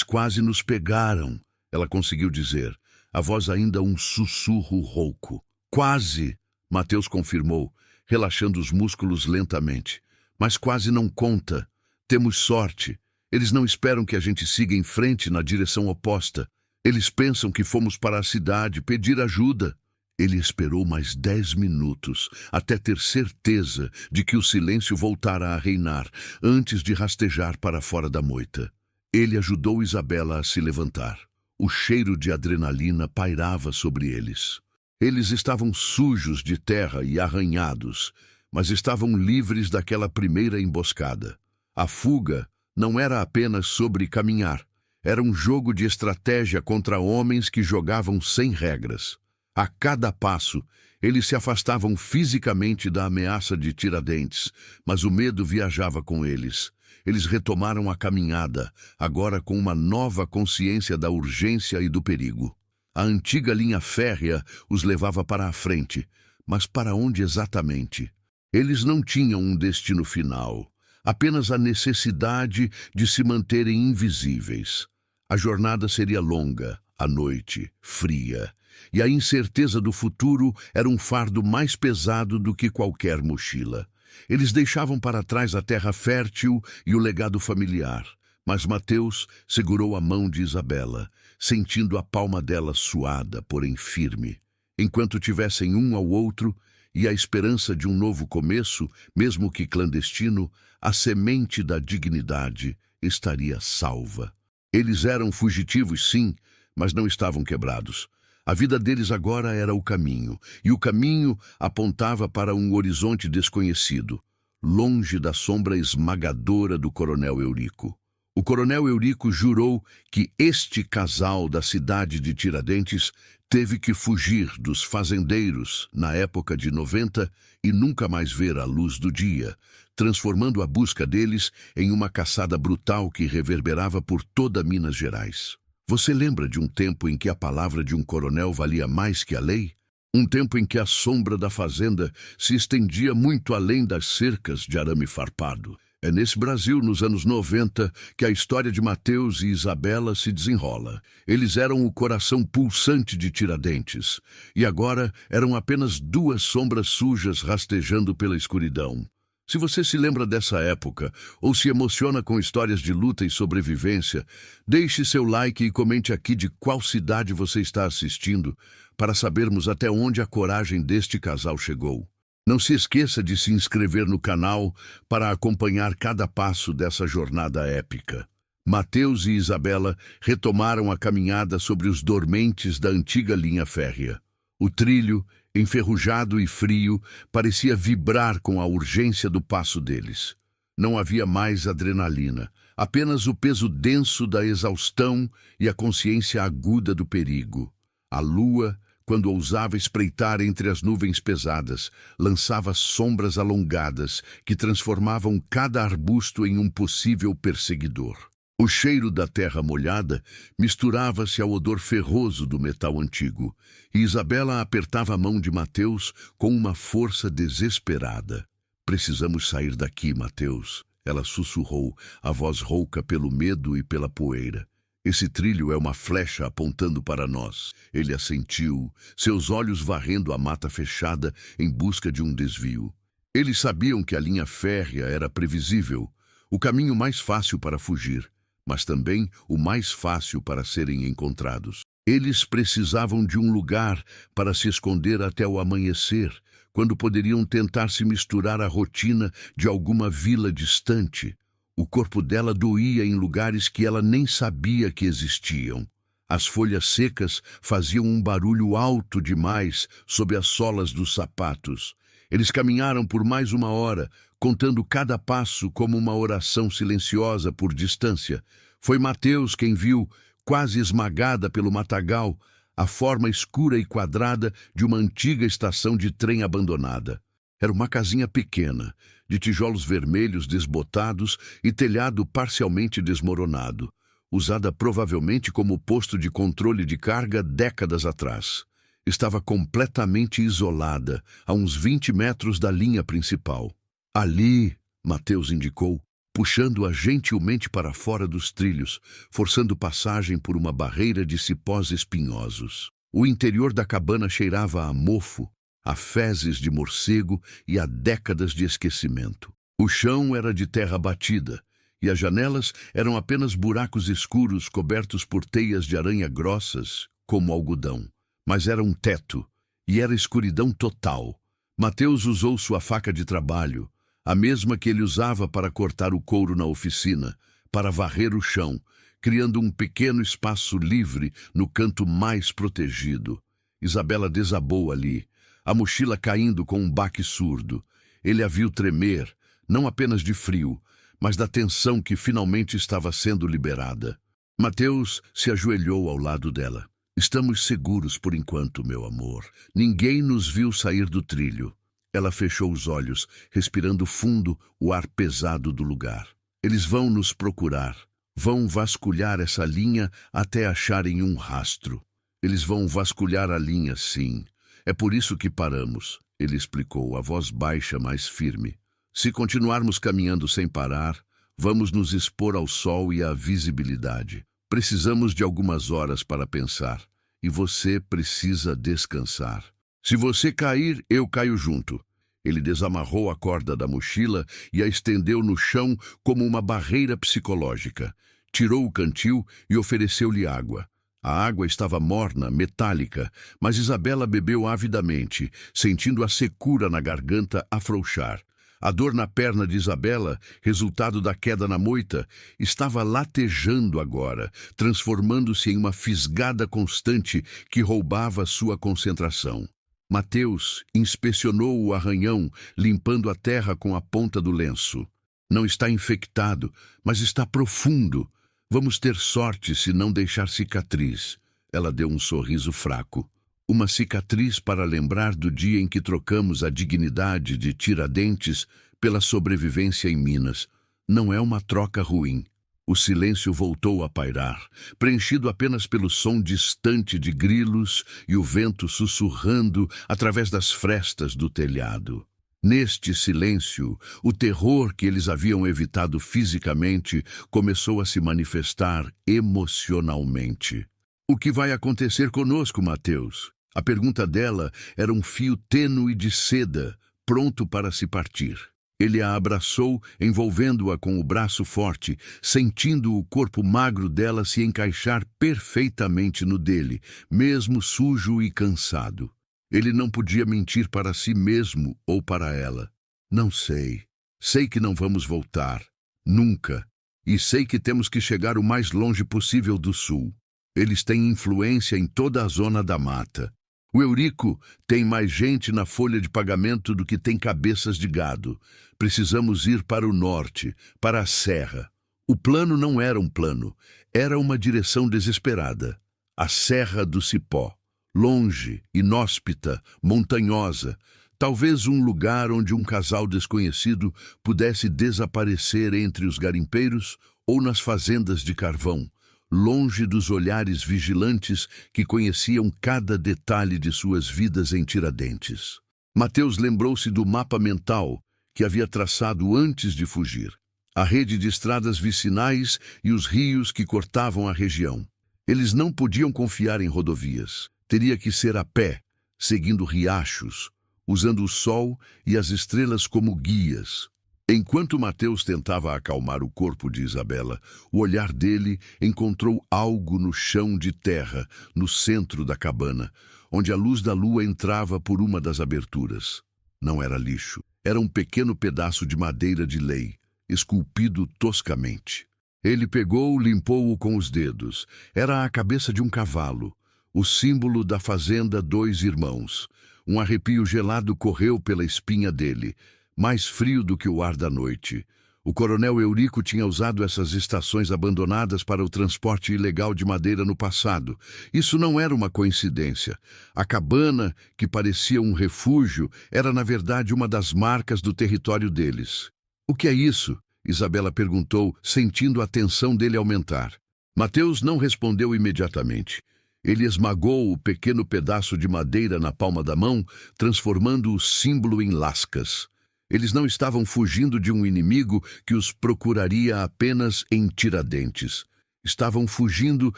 quase nos pegaram, ela conseguiu dizer, a voz ainda um sussurro rouco. Quase, Mateus confirmou, relaxando os músculos lentamente. Mas quase não conta. Temos sorte. Eles não esperam que a gente siga em frente na direção oposta. Eles pensam que fomos para a cidade pedir ajuda. Ele esperou mais 10 minutos, até ter certeza de que o silêncio voltara a reinar, antes de rastejar para fora da moita. Ele ajudou Isabela a se levantar. O cheiro de adrenalina pairava sobre eles. Eles estavam sujos de terra e arranhados, mas estavam livres daquela primeira emboscada. A fuga não era apenas sobre caminhar. Era um jogo de estratégia contra homens que jogavam sem regras. A cada passo, eles se afastavam fisicamente da ameaça de Tiradentes, mas o medo viajava com eles. Eles retomaram a caminhada, agora com uma nova consciência da urgência e do perigo. A antiga linha férrea os levava para a frente, mas para onde exatamente? Eles não tinham um destino final, apenas a necessidade de se manterem invisíveis. A jornada seria longa, a noite fria, e a incerteza do futuro era um fardo mais pesado do que qualquer mochila. Eles deixavam para trás a terra fértil e o legado familiar, mas Mateus segurou a mão de Isabela, sentindo a palma dela suada, porém firme. Enquanto tivessem um ao outro e a esperança de um novo começo, mesmo que clandestino, a semente da dignidade estaria salva. Eles eram fugitivos, sim, mas não estavam quebrados. A vida deles agora era o caminho, e o caminho apontava para um horizonte desconhecido, longe da sombra esmagadora do coronel Eurico. O coronel Eurico jurou que este casal da cidade de Tiradentes teve que fugir dos fazendeiros na época de 90 e nunca mais ver a luz do dia, transformando a busca deles em uma caçada brutal que reverberava por toda Minas Gerais. Você lembra de um tempo em que a palavra de um coronel valia mais que a lei? Um tempo em que a sombra da fazenda se estendia muito além das cercas de arame farpado. É nesse Brasil, nos anos 90, que a história de Mateus e Isabela se desenrola. Eles eram o coração pulsante de Tiradentes, e agora eram apenas duas sombras sujas rastejando pela escuridão. Se você se lembra dessa época, ou se emociona com histórias de luta e sobrevivência, deixe seu like e comente aqui de qual cidade você está assistindo, para sabermos até onde a coragem deste casal chegou. Não se esqueça de se inscrever no canal para acompanhar cada passo dessa jornada épica. Mateus e Isabela retomaram a caminhada sobre os dormentes da antiga linha férrea. O trilho, enferrujado e frio, parecia vibrar com a urgência do passo deles. Não havia mais adrenalina, apenas o peso denso da exaustão e a consciência aguda do perigo. A lua, quando ousava espreitar entre as nuvens pesadas, lançava sombras alongadas que transformavam cada arbusto em um possível perseguidor. O cheiro da terra molhada misturava-se ao odor ferroso do metal antigo, e Isabela apertava a mão de Mateus com uma força desesperada. "Precisamos sair daqui, Mateus", Ela sussurrou, a voz rouca pelo medo e pela poeira. Esse trilho é uma flecha apontando para nós. Ele assentiu, seus olhos varrendo a mata fechada em busca de um desvio. Eles sabiam que a linha férrea era previsível, o caminho mais fácil para fugir, mas também o mais fácil para serem encontrados. Eles precisavam de um lugar para se esconder até o amanhecer, quando poderiam tentar se misturar à rotina de alguma vila distante. O corpo dela doía em lugares que ela nem sabia que existiam. As folhas secas faziam um barulho alto demais sob as solas dos sapatos. Eles caminharam por mais 1 hora, contando cada passo como uma oração silenciosa por distância. Foi Mateus quem viu, quase esmagada pelo matagal, a forma escura e quadrada de uma antiga estação de trem abandonada. Era uma casinha pequena, de tijolos vermelhos desbotados e telhado parcialmente desmoronado, usada provavelmente como posto de controle de carga décadas atrás. Estava completamente isolada, a uns 20 metros da linha principal. Ali, Mateus indicou, puxando-a gentilmente para fora dos trilhos, forçando passagem por uma barreira de cipós espinhosos. O interior da cabana cheirava a mofo, a fezes de morcego e a décadas de esquecimento. O chão era de terra batida, e as janelas eram apenas buracos escuros cobertos por teias de aranha grossas, como algodão. Mas era um teto, e era escuridão total. Mateus usou sua faca de trabalho, a mesma que ele usava para cortar o couro na oficina, para varrer o chão, criando um pequeno espaço livre no canto mais protegido. Isabela desabou ali, a mochila caindo com um baque surdo. Ele a viu tremer, não apenas de frio, mas da tensão que finalmente estava sendo liberada. Mateus se ajoelhou ao lado dela. Estamos seguros por enquanto, meu amor. Ninguém nos viu sair do trilho. Ela fechou os olhos, respirando fundo o ar pesado do lugar. Eles vão nos procurar. Vão vasculhar essa linha até acharem um rastro. Eles vão vasculhar a linha, sim. É por isso que paramos, ele explicou, a voz baixa, mas firme. Se continuarmos caminhando sem parar, vamos nos expor ao sol e à visibilidade. Precisamos de algumas horas para pensar, e você precisa descansar. Se você cair, eu caio junto. Ele desamarrou a corda da mochila e a estendeu no chão como uma barreira psicológica. Tirou o cantil e ofereceu-lhe água. A água estava morna, metálica, mas Isabela bebeu avidamente, sentindo a secura na garganta afrouxar. A dor na perna de Isabela, resultado da queda na moita, estava latejando agora, transformando-se em uma fisgada constante que roubava sua concentração. Mateus inspecionou o arranhão, limpando a terra com a ponta do lenço. Não está infectado, mas está profundo. Vamos ter sorte se não deixar cicatriz. Ela deu um sorriso fraco. Uma cicatriz para lembrar do dia em que trocamos a dignidade de Tiradentes pela sobrevivência em Minas. Não é uma troca ruim. O silêncio voltou a pairar, preenchido apenas pelo som distante de grilos e o vento sussurrando através das frestas do telhado. Neste silêncio, o terror que eles haviam evitado fisicamente começou a se manifestar emocionalmente. O que vai acontecer conosco, Mateus? A pergunta dela era um fio tênue de seda, pronto para se partir. Ele a abraçou, envolvendo-a com o braço forte, sentindo o corpo magro dela se encaixar perfeitamente no dele, mesmo sujo e cansado. Ele não podia mentir para si mesmo ou para ela. Não sei. Sei que não vamos voltar. Nunca. E sei que temos que chegar o mais longe possível do sul. Eles têm influência em toda a zona da mata. O Eurico tem mais gente na folha de pagamento do que tem cabeças de gado. Precisamos ir para o norte, para a serra. O plano não era um plano. Era uma direção desesperada. A Serra do Cipó. Longe, inóspita, montanhosa, talvez um lugar onde um casal desconhecido pudesse desaparecer entre os garimpeiros ou nas fazendas de carvão, longe dos olhares vigilantes que conheciam cada detalhe de suas vidas em Tiradentes. Mateus lembrou-se do mapa mental que havia traçado antes de fugir. a rede de estradas vicinais e os rios que cortavam a região. Eles não podiam confiar em rodovias. Teria que ser a pé, seguindo riachos, usando o sol e as estrelas como guias. Enquanto Mateus tentava acalmar o corpo de Isabela, o olhar dele encontrou algo no chão de terra, no centro da cabana, onde a luz da lua entrava por uma das aberturas. Não era lixo. Era um pequeno pedaço de madeira de lei, esculpido toscamente. Ele pegou-o, limpou-o com os dedos. Era a cabeça de um cavalo, o símbolo da fazenda Dois Irmãos. Um arrepio gelado correu pela espinha dele, mais frio do que o ar da noite. O coronel Eurico tinha usado essas estações abandonadas para o transporte ilegal de madeira no passado. Isso não era uma coincidência. A cabana, que parecia um refúgio, era na verdade uma das marcas do território deles. "O que é isso?" Isabela perguntou, sentindo a tensão dele aumentar. Mateus não respondeu imediatamente. Ele esmagou o pequeno pedaço de madeira na palma da mão, transformando o símbolo em lascas. Eles não estavam fugindo de um inimigo que os procuraria apenas em Tiradentes. Estavam fugindo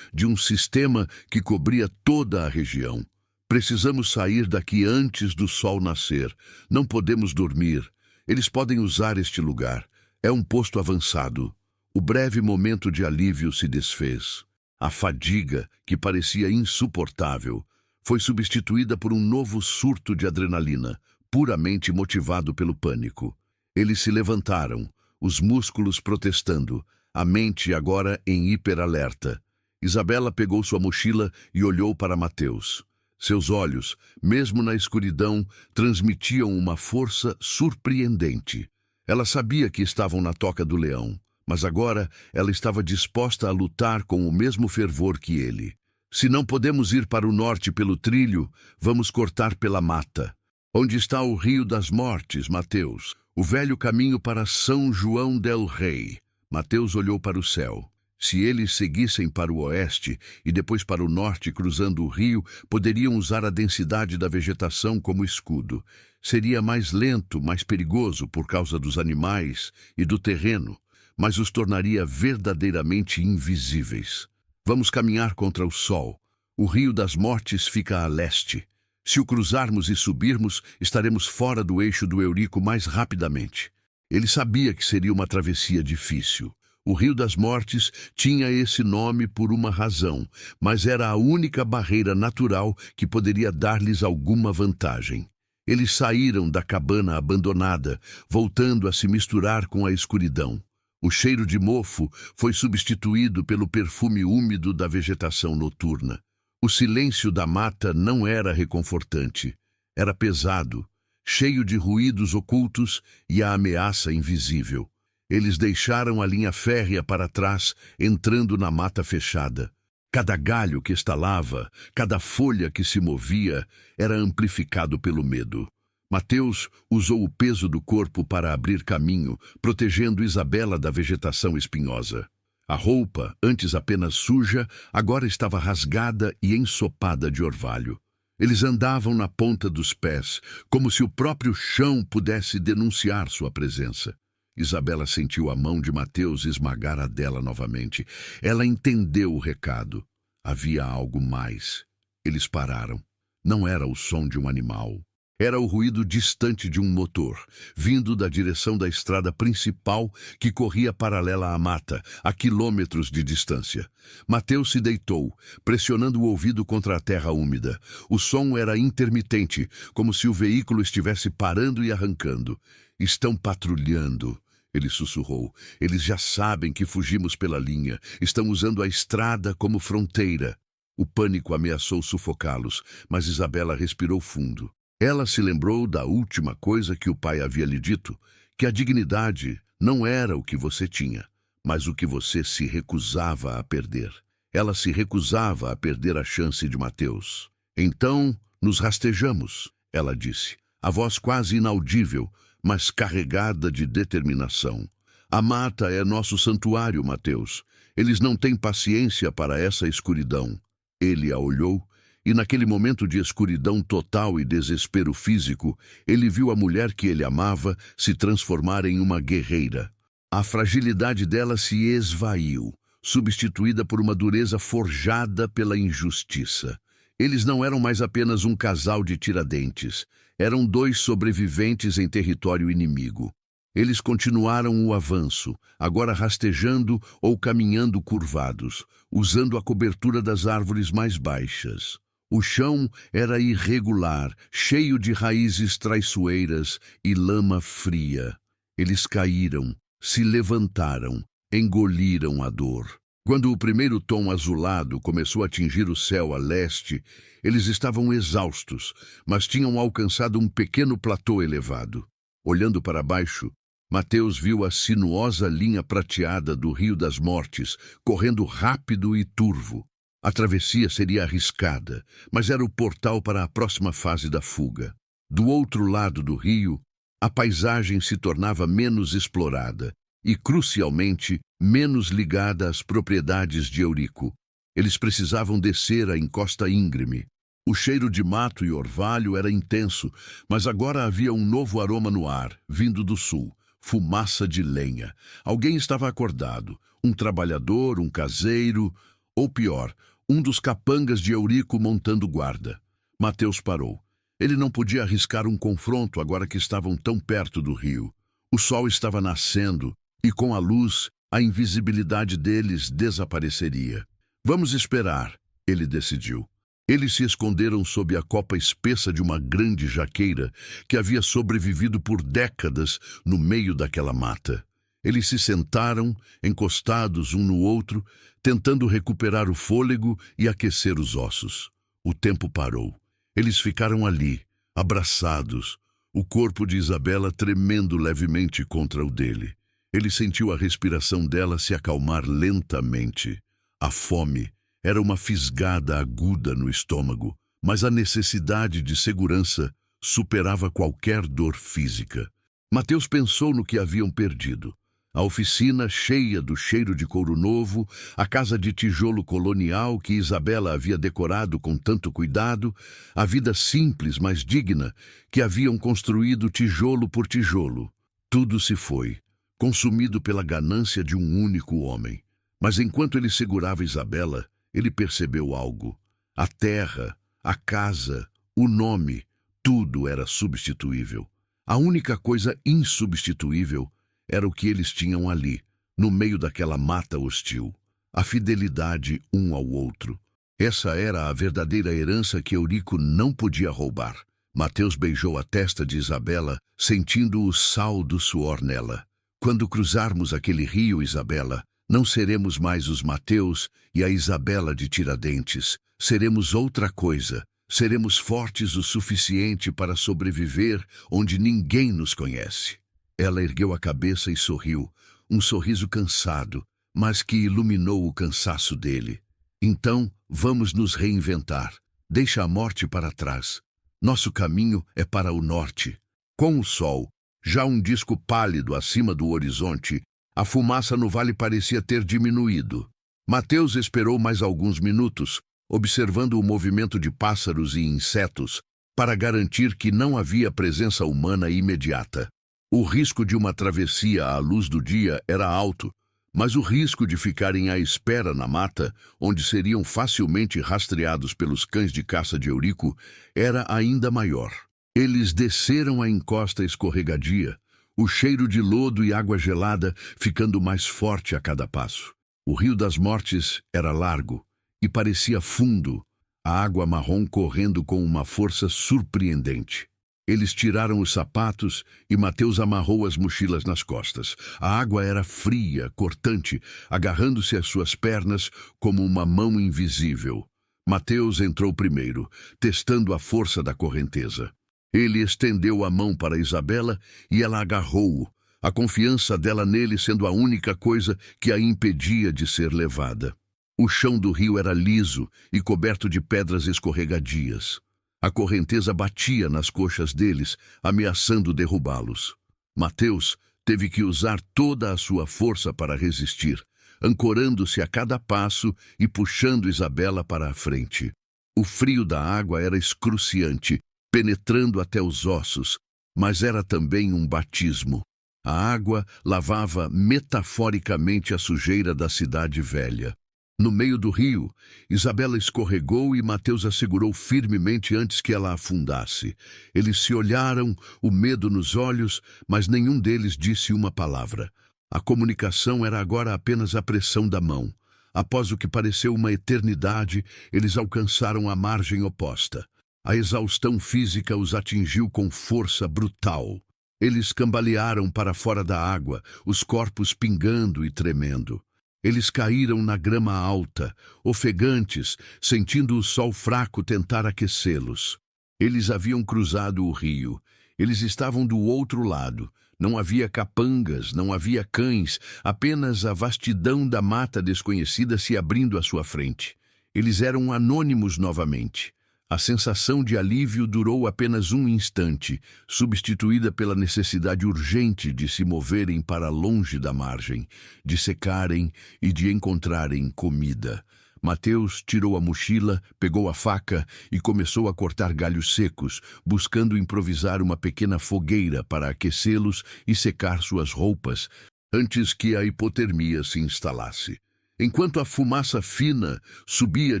de um sistema que cobria toda a região. "Precisamos sair daqui antes do sol nascer. Não podemos dormir. Eles podem usar este lugar. É um posto avançado." O breve momento de alívio se desfez. A fadiga, que parecia insuportável, foi substituída por um novo surto de adrenalina, puramente motivado pelo pânico. Eles se levantaram, os músculos protestando, a mente agora em hiperalerta. Isabela pegou sua mochila e olhou para Mateus. Seus olhos, mesmo na escuridão, transmitiam uma força surpreendente. Ela sabia que estavam na toca do leão, mas agora ela estava disposta a lutar com o mesmo fervor que ele. "Se não podemos ir para o norte pelo trilho, vamos cortar pela mata. Onde está o Rio das Mortes, Mateus? O velho caminho para São João del Rei." Mateus olhou para o céu. Se eles seguissem para o oeste e depois para o norte cruzando o rio, poderiam usar a densidade da vegetação como escudo. Seria mais lento, mais perigoso por causa dos animais e do terreno, mas os tornaria verdadeiramente invisíveis. "Vamos caminhar contra o sol. O Rio das Mortes fica a leste. Se o cruzarmos e subirmos, estaremos fora do eixo do Eurico mais rapidamente." Ele sabia que seria uma travessia difícil. O Rio das Mortes tinha esse nome por uma razão, mas era a única barreira natural que poderia dar-lhes alguma vantagem. Eles saíram da cabana abandonada, voltando a se misturar com a escuridão. O cheiro de mofo foi substituído pelo perfume úmido da vegetação noturna. O silêncio da mata não era reconfortante. Era pesado, cheio de ruídos ocultos e a ameaça invisível. Eles deixaram a linha férrea para trás, entrando na mata fechada. Cada galho que estalava, cada folha que se movia, era amplificado pelo medo. Mateus usou o peso do corpo para abrir caminho, protegendo Isabela da vegetação espinhosa. A roupa, antes apenas suja, agora estava rasgada e ensopada de orvalho. Eles andavam na ponta dos pés, como se o próprio chão pudesse denunciar sua presença. Isabela sentiu a mão de Mateus esmagar a dela novamente. Ela entendeu o recado. Havia algo mais. Eles pararam. Não era o som de um animal. Era o ruído distante de um motor, vindo da direção da estrada principal que corria paralela à mata, a quilômetros de distância. Mateus se deitou, pressionando o ouvido contra a terra úmida. O som era intermitente, como se o veículo estivesse parando e arrancando. "Estão patrulhando", ele sussurrou. "Eles já sabem que fugimos pela linha. Estão usando a estrada como fronteira." O pânico ameaçou sufocá-los, mas Isabela respirou fundo. Ela se lembrou da última coisa que o pai havia lhe dito, que a dignidade não era o que você tinha, mas o que você se recusava a perder. Ela se recusava a perder a chance de Mateus. "Então, nos rastejamos", ela disse, a voz quase inaudível, mas carregada de determinação. "A mata é nosso santuário, Mateus. Eles não têm paciência para essa escuridão." Ele a olhou, e naquele momento de escuridão total e desespero físico, ele viu a mulher que ele amava se transformar em uma guerreira. A fragilidade dela se esvaiu, substituída por uma dureza forjada pela injustiça. Eles não eram mais apenas um casal de tiradentes, eram dois sobreviventes em território inimigo. Eles continuaram o avanço, agora rastejando ou caminhando curvados, usando a cobertura das árvores mais baixas. O chão era irregular, cheio de raízes traiçoeiras e lama fria. Eles caíram, se levantaram, engoliram a dor. Quando o primeiro tom azulado começou a atingir o céu a leste, eles estavam exaustos, mas tinham alcançado um pequeno platô elevado. Olhando para baixo, Mateus viu a sinuosa linha prateada do Rio das Mortes, correndo rápido e turvo. A travessia seria arriscada, mas era o portal para a próxima fase da fuga. Do outro lado do rio, a paisagem se tornava menos explorada e, crucialmente, menos ligada às propriedades de Eurico. Eles precisavam descer a encosta íngreme. O cheiro de mato e orvalho era intenso, mas agora havia um novo aroma no ar, vindo do sul. Fumaça de lenha. Alguém estava acordado. Um trabalhador, um caseiro, ou pior, um dos capangas de Eurico montando guarda. Mateus parou. Ele não podia arriscar um confronto agora que estavam tão perto do rio. O sol estava nascendo e, com a luz, a invisibilidade deles desapareceria. Vamos esperar, ele decidiu. Eles se esconderam sob a copa espessa de uma grande jaqueira que havia sobrevivido por décadas no meio daquela mata. Eles se sentaram, encostados um no outro, tentando recuperar o fôlego e aquecer os ossos. O tempo parou. Eles ficaram ali, abraçados, o corpo de Isabela tremendo levemente contra o dele. Ele sentiu a respiração dela se acalmar lentamente. A fome era uma fisgada aguda no estômago, mas a necessidade de segurança superava qualquer dor física. Mateus pensou no que haviam perdido. A oficina cheia do cheiro de couro novo, a casa de tijolo colonial que Isabela havia decorado com tanto cuidado, a vida simples, mas digna, que haviam construído tijolo por tijolo. Tudo se foi, consumido pela ganância de um único homem. Mas enquanto ele segurava Isabela, ele percebeu algo. A terra, a casa, o nome, tudo era substituível. A única coisa insubstituível era o que eles tinham ali, no meio daquela mata hostil. A fidelidade um ao outro. Essa era a verdadeira herança que Eurico não podia roubar. Mateus beijou a testa de Isabela, sentindo o sal do suor nela. Quando cruzarmos aquele rio, Isabela, não seremos mais os Mateus e a Isabela de Tiradentes. Seremos outra coisa. Seremos fortes o suficiente para sobreviver onde ninguém nos conhece. Ela ergueu a cabeça e sorriu, um sorriso cansado, mas que iluminou o cansaço dele. Então, vamos nos reinventar. Deixa a morte para trás. Nosso caminho é para o norte. Com o sol, já um disco pálido acima do horizonte, a fumaça no vale parecia ter diminuído. Mateus esperou mais alguns minutos, observando o movimento de pássaros e insetos, para garantir que não havia presença humana imediata. O risco de uma travessia à luz do dia era alto, mas o risco de ficarem à espera na mata, onde seriam facilmente rastreados pelos cães de caça de Eurico, era ainda maior. Eles desceram a encosta escorregadia, o cheiro de lodo e água gelada ficando mais forte a cada passo. O Rio das Mortes era largo e parecia fundo, a água marrom correndo com uma força surpreendente. Eles tiraram os sapatos e Mateus amarrou as mochilas nas costas. A água era fria, cortante, agarrando-se às suas pernas como uma mão invisível. Mateus entrou primeiro, testando a força da correnteza. Ele estendeu a mão para Isabela e ela agarrou-o, a confiança dela nele sendo a única coisa que a impedia de ser levada. O chão do rio era liso e coberto de pedras escorregadias. A correnteza batia nas coxas deles, ameaçando derrubá-los. Mateus teve que usar toda a sua força para resistir, ancorando-se a cada passo e puxando Isabela para a frente. O frio da água era excruciante, penetrando até os ossos, mas era também um batismo. A água lavava metaforicamente a sujeira da cidade velha. No meio do rio, Isabela escorregou e Mateus a segurou firmemente antes que ela afundasse. Eles se olharam, o medo nos olhos, mas nenhum deles disse uma palavra. A comunicação era agora apenas a pressão da mão. Após o que pareceu uma eternidade, eles alcançaram a margem oposta. A exaustão física os atingiu com força brutal. Eles cambalearam para fora da água, os corpos pingando e tremendo. Eles caíram na grama alta, ofegantes, sentindo o sol fraco tentar aquecê-los. Eles haviam cruzado o rio. Eles estavam do outro lado. Não havia capangas, não havia cães, apenas a vastidão da mata desconhecida se abrindo à sua frente. Eles eram anônimos novamente. A sensação de alívio durou apenas um instante, substituída pela necessidade urgente de se moverem para longe da margem, de secarem e de encontrarem comida. Mateus tirou a mochila, pegou a faca e começou a cortar galhos secos, buscando improvisar uma pequena fogueira para aquecê-los e secar suas roupas, antes que a hipotermia se instalasse. Enquanto a fumaça fina subia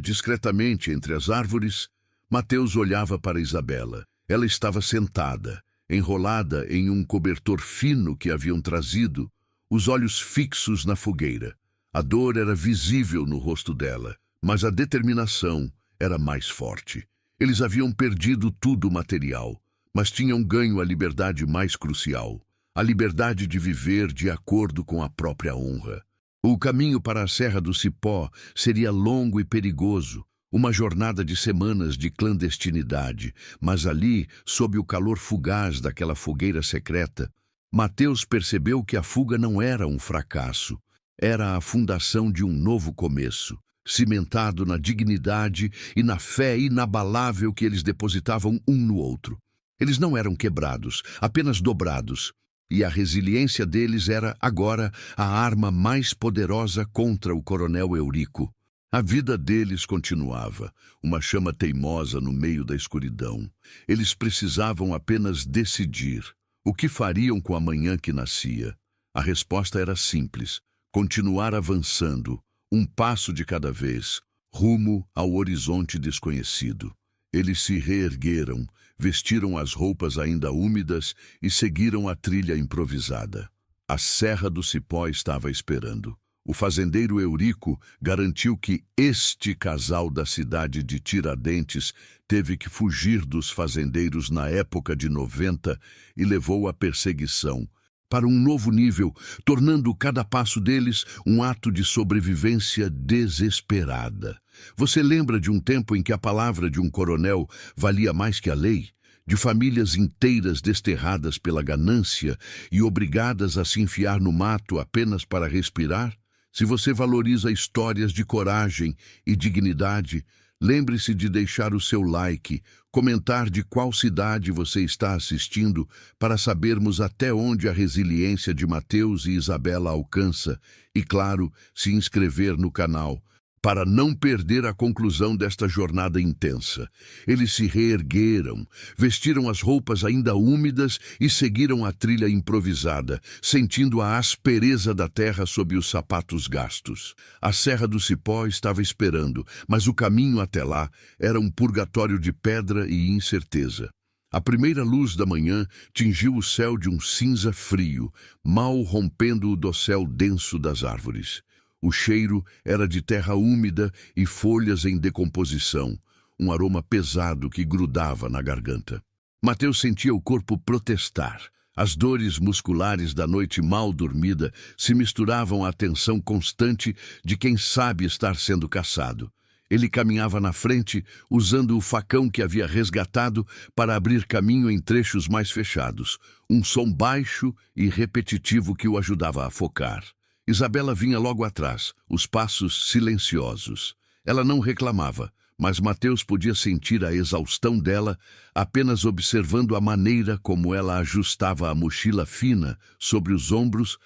discretamente entre as árvores, Mateus olhava para Isabela. Ela estava sentada, enrolada em um cobertor fino que haviam trazido, os olhos fixos na fogueira. A dor era visível no rosto dela, mas a determinação era mais forte. Eles haviam perdido tudo material, mas tinham ganho a liberdade mais crucial, a liberdade de viver de acordo com a própria honra. O caminho para a Serra do Cipó seria longo e perigoso, uma jornada de semanas de clandestinidade, mas ali, sob o calor fugaz daquela fogueira secreta, Mateus percebeu que a fuga não era um fracasso, era a fundação de um novo começo, cimentado na dignidade e na fé inabalável que eles depositavam um no outro. Eles não eram quebrados, apenas dobrados, e a resiliência deles era, agora, a arma mais poderosa contra o coronel Eurico. A vida deles continuava, uma chama teimosa no meio da escuridão. Eles precisavam apenas decidir o que fariam com a manhã que nascia. A resposta era simples: continuar avançando, um passo de cada vez, rumo ao horizonte desconhecido. Eles se reergueram, vestiram as roupas ainda úmidas e seguiram a trilha improvisada. A Serra do Cipó estava esperando. O fazendeiro Eurico garantiu que este casal da cidade de Tiradentes teve que fugir dos fazendeiros na época de 90 e levou a perseguição para um novo nível, tornando cada passo deles um ato de sobrevivência desesperada. Você lembra de um tempo em que a palavra de um coronel valia mais que a lei? De famílias inteiras desterradas pela ganância e obrigadas a se enfiar no mato apenas para respirar? Se você valoriza histórias de coragem e dignidade, lembre-se de deixar o seu like, comentar de qual cidade você está assistindo para sabermos até onde a resiliência de Mateus e Isabela alcança e, claro, se inscrever no canal, para não perder a conclusão desta jornada intensa. Eles se reergueram, vestiram as roupas ainda úmidas e seguiram a trilha improvisada, sentindo a aspereza da terra sob os sapatos gastos. A Serra do Cipó estava esperando, mas o caminho até lá era um purgatório de pedra e incerteza. A primeira luz da manhã tingiu o céu de um cinza frio, mal rompendo o dossel denso das árvores. O cheiro era de terra úmida e folhas em decomposição, um aroma pesado que grudava na garganta. Mateus sentia o corpo protestar. As dores musculares da noite mal dormida se misturavam à tensão constante de quem sabe estar sendo caçado. Ele caminhava na frente, usando o facão que havia resgatado para abrir caminho em trechos mais fechados, um som baixo e repetitivo que o ajudava a focar. Isabela vinha logo atrás, os passos silenciosos. Ela não reclamava, mas Mateus podia sentir a exaustão dela apenas observando a maneira como ela ajustava a mochila fina sobre os ombros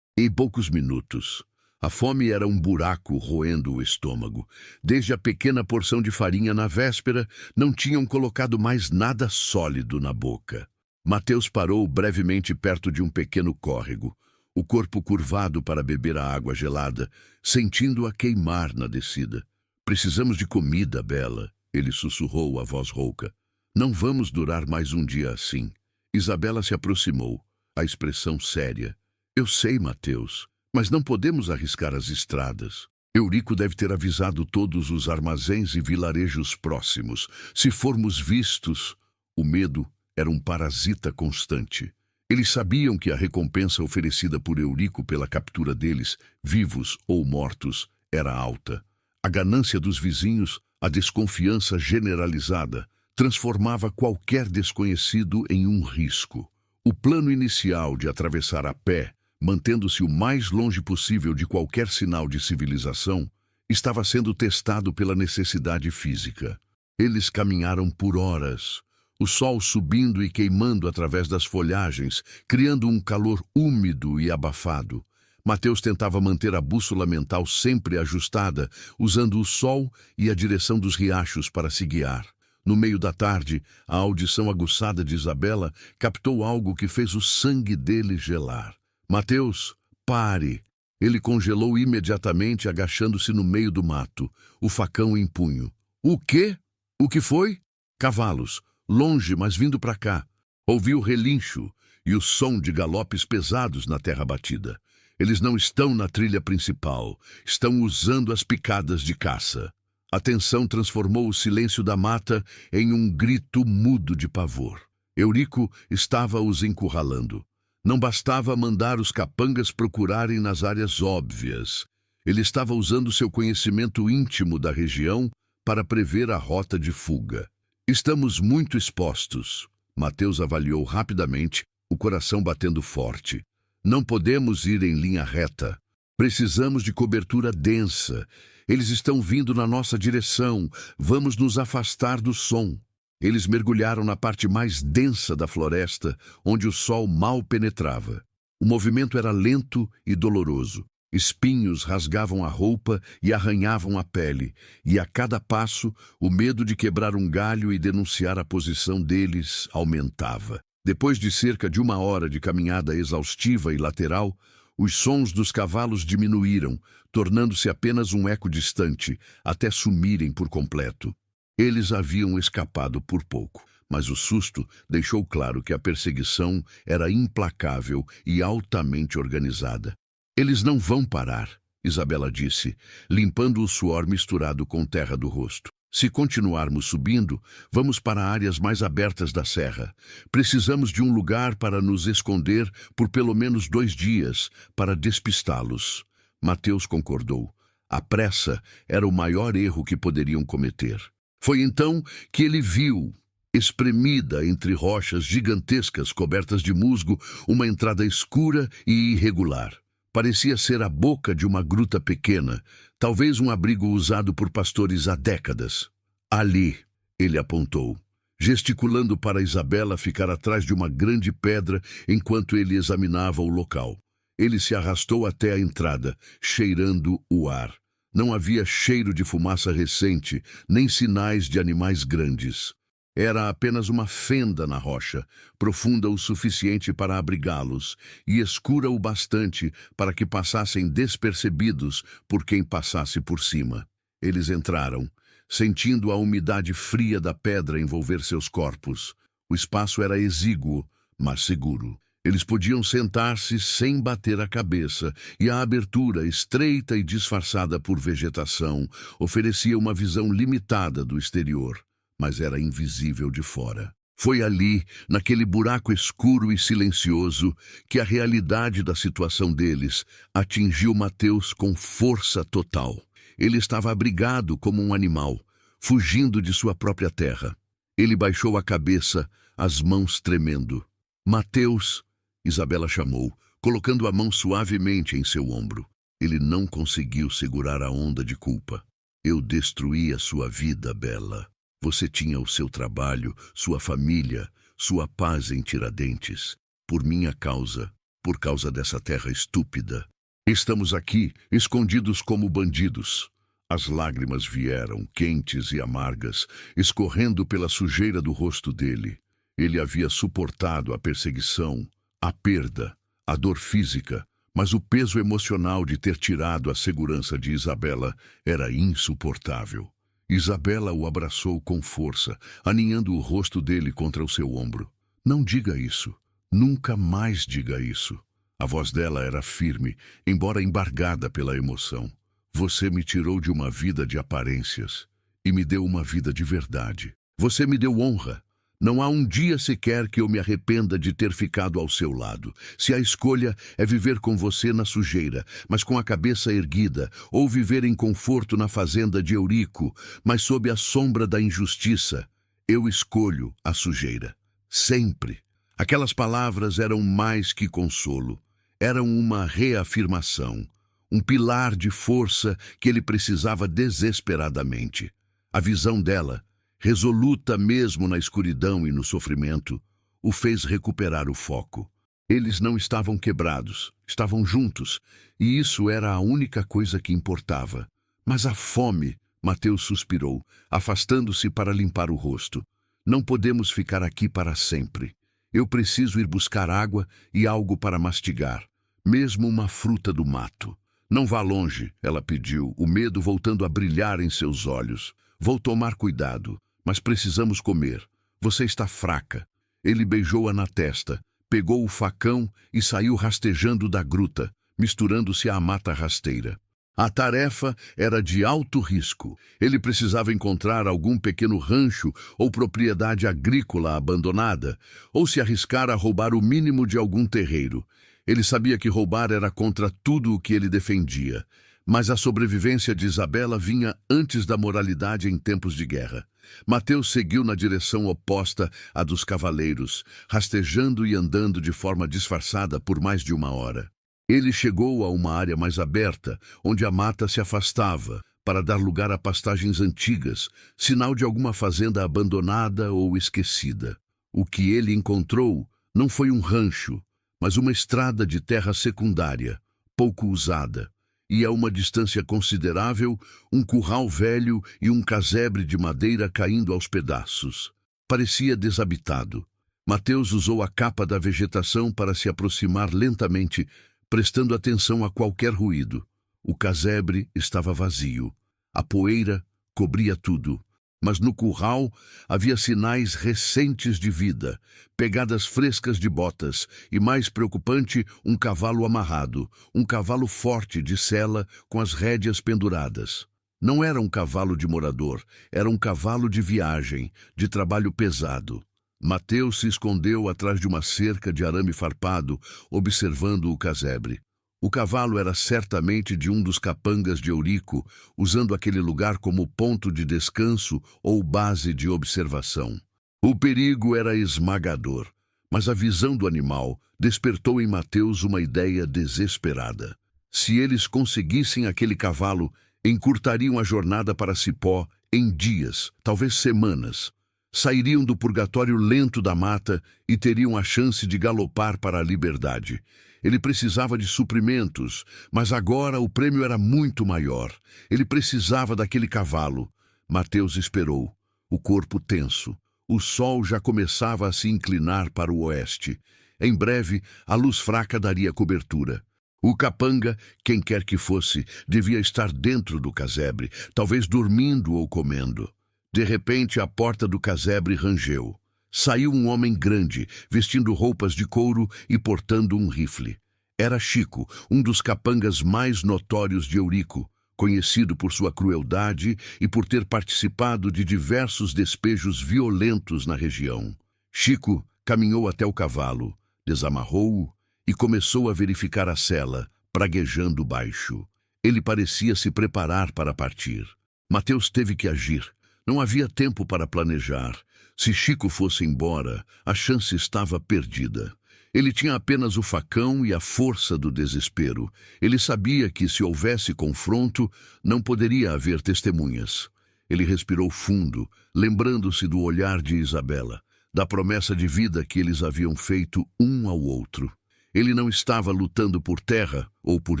em poucos minutos. A fome era um buraco roendo o estômago. Desde a pequena porção de farinha na véspera, não tinham colocado mais nada sólido na boca. Mateus parou brevemente perto de um pequeno córrego, o corpo curvado para beber a água gelada, sentindo-a queimar na descida. Precisamos de comida, Bela, ele sussurrou a voz rouca. Não vamos durar mais um dia assim. Isabela se aproximou, a expressão séria. Eu sei, Mateus, mas não podemos arriscar as estradas. Eurico deve ter avisado todos os armazéns e vilarejos próximos. Se formos vistos, o medo era um parasita constante. Eles sabiam que a recompensa oferecida por Eurico pela captura deles, vivos ou mortos, era alta. A ganância dos vizinhos, a desconfiança generalizada, transformava qualquer desconhecido em um risco. O plano inicial de atravessar a pé, mantendo-se o mais longe possível de qualquer sinal de civilização, estava sendo testado pela necessidade física. Eles caminharam por horas, o sol subindo e queimando através das folhagens, criando um calor úmido e abafado. Mateus tentava manter a bússola mental sempre ajustada, usando o sol e a direção dos riachos para se guiar. No meio da tarde, a audição aguçada de Isabela captou algo que fez o sangue dele gelar. Mateus, pare! Ele congelou imediatamente, agachando-se no meio do mato, o facão em punho. O quê? O que foi? Cavalos. Longe, mas vindo para cá. Ouviu o relincho e o som de galopes pesados na terra batida. Eles não estão na trilha principal, estão usando as picadas de caça. A tensão transformou o silêncio da mata em um grito mudo de pavor. Eurico estava os encurralando. Não bastava mandar os capangas procurarem nas áreas óbvias. Ele estava usando seu conhecimento íntimo da região para prever a rota de fuga. Estamos muito expostos. Mateus avaliou rapidamente, o coração batendo forte. Não podemos ir em linha reta. Precisamos de cobertura densa. Eles estão vindo na nossa direção. Vamos nos afastar do som. Eles mergulharam na parte mais densa da floresta, onde o sol mal penetrava. O movimento era lento e doloroso. Espinhos rasgavam a roupa e arranhavam a pele, e a cada passo, o medo de quebrar um galho e denunciar a posição deles aumentava. Depois de cerca de 1 hora de caminhada exaustiva e lateral, os sons dos cavalos diminuíram, tornando-se apenas um eco distante, até sumirem por completo. Eles haviam escapado por pouco, mas o susto deixou claro que a perseguição era implacável e altamente organizada. Eles não vão parar, Isabela disse, limpando o suor misturado com terra do rosto. Se continuarmos subindo, vamos para áreas mais abertas da serra. Precisamos de um lugar para nos esconder por pelo menos 2 dias, para despistá-los. Mateus concordou. A pressa era o maior erro que poderiam cometer. Foi então que ele viu, espremida entre rochas gigantescas cobertas de musgo, uma entrada escura e irregular. Parecia ser a boca de uma gruta pequena, talvez um abrigo usado por pastores há décadas. Ali, ele apontou, gesticulando para Isabela ficar atrás de uma grande pedra enquanto ele examinava o local. Ele se arrastou até a entrada, cheirando o ar. Não havia cheiro de fumaça recente, nem sinais de animais grandes. Era apenas uma fenda na rocha, profunda o suficiente para abrigá-los e escura o bastante para que passassem despercebidos por quem passasse por cima. Eles entraram, sentindo a umidade fria da pedra envolver seus corpos. O espaço era exíguo, mas seguro. Eles podiam sentar-se sem bater a cabeça, e a abertura, estreita e disfarçada por vegetação, oferecia uma visão limitada do exterior, mas era invisível de fora. Foi ali, naquele buraco escuro e silencioso, que a realidade da situação deles atingiu Mateus com força total. Ele estava abrigado como um animal, fugindo de sua própria terra. Ele baixou a cabeça, as mãos tremendo. Mateus, Isabela chamou, colocando a mão suavemente em seu ombro. Ele não conseguiu segurar a onda de culpa. Eu destruí a sua vida, Bela. Você tinha o seu trabalho, sua família, sua paz em Tiradentes. Por minha causa, por causa dessa terra estúpida. Estamos aqui, escondidos como bandidos. As lágrimas vieram, quentes e amargas, escorrendo pela sujeira do rosto dele. Ele havia suportado a perseguição, a perda, a dor física, mas o peso emocional de ter tirado a segurança de Isabela era insuportável. Isabela o abraçou com força, aninhando o rosto dele contra o seu ombro. Não diga isso. Nunca mais diga isso. A voz dela era firme, embora embargada pela emoção. Você me tirou de uma vida de aparências e me deu uma vida de verdade. Você me deu honra. Não há um dia sequer que eu me arrependa de ter ficado ao seu lado. Se a escolha é viver com você na sujeira, mas com a cabeça erguida, ou viver em conforto na fazenda de Eurico, mas sob a sombra da injustiça, eu escolho a sujeira. Sempre. Aquelas palavras eram mais que consolo. Eram uma reafirmação, um pilar de força que ele precisava desesperadamente. A visão dela, resoluta mesmo na escuridão e no sofrimento, o fez recuperar o foco. Eles não estavam quebrados, estavam juntos, e isso era a única coisa que importava. Mas a fome, Mateus suspirou, afastando-se para limpar o rosto. Não podemos ficar aqui para sempre. Eu preciso ir buscar água e algo para mastigar, mesmo uma fruta do mato. Não vá longe, ela pediu, o medo voltando a brilhar em seus olhos. Vou tomar cuidado. Mas precisamos comer. Você está fraca. Ele beijou-a na testa, pegou o facão e saiu rastejando da gruta, misturando-se à mata rasteira. A tarefa era de alto risco. Ele precisava encontrar algum pequeno rancho ou propriedade agrícola abandonada, ou se arriscar a roubar o mínimo de algum terreiro. Ele sabia que roubar era contra tudo o que ele defendia, mas a sobrevivência de Isabela vinha antes da moralidade em tempos de guerra. Mateus seguiu na direção oposta à dos cavaleiros, rastejando e andando de forma disfarçada por mais de uma hora. Ele chegou a uma área mais aberta, onde a mata se afastava, para dar lugar a pastagens antigas, sinal de alguma fazenda abandonada ou esquecida. O que ele encontrou não foi um rancho, mas uma estrada de terra secundária, pouco usada. E a uma distância considerável, um curral velho e um casebre de madeira caindo aos pedaços. Parecia desabitado. Mateus usou a capa da vegetação para se aproximar lentamente, prestando atenção a qualquer ruído. O casebre estava vazio. A poeira cobria tudo. Mas no curral havia sinais recentes de vida, pegadas frescas de botas e, mais preocupante, um cavalo amarrado, um cavalo forte de sela com as rédeas penduradas. Não era um cavalo de morador, era um cavalo de viagem, de trabalho pesado. Mateus se escondeu atrás de uma cerca de arame farpado, observando o casebre. O cavalo era certamente de um dos capangas de Eurico, usando aquele lugar como ponto de descanso ou base de observação. O perigo era esmagador, mas a visão do animal despertou em Mateus uma ideia desesperada. Se eles conseguissem aquele cavalo, encurtariam a jornada para Cipó em dias, talvez semanas. Sairiam do purgatório lento da mata e teriam a chance de galopar para a liberdade. Ele precisava de suprimentos, mas agora o prêmio era muito maior. Ele precisava daquele cavalo. Mateus esperou, o corpo tenso. O sol já começava a se inclinar para o oeste. Em breve, a luz fraca daria cobertura. O capanga, quem quer que fosse, devia estar dentro do casebre, talvez dormindo ou comendo. De repente, a porta do casebre rangeu. Saiu um homem grande, vestindo roupas de couro e portando um rifle. Era Chico, um dos capangas mais notórios de Eurico, conhecido por sua crueldade e por ter participado de diversos despejos violentos na região. Chico caminhou até o cavalo, desamarrou-o e começou a verificar a sela, praguejando baixo. Ele parecia se preparar para partir. Mateus teve que agir. Não havia tempo para planejar. Se Chico fosse embora, a chance estava perdida. Ele tinha apenas o facão e a força do desespero. Ele sabia que, se houvesse confronto, não poderia haver testemunhas. Ele respirou fundo, lembrando-se do olhar de Isabela, da promessa de vida que eles haviam feito um ao outro. Ele não estava lutando por terra ou por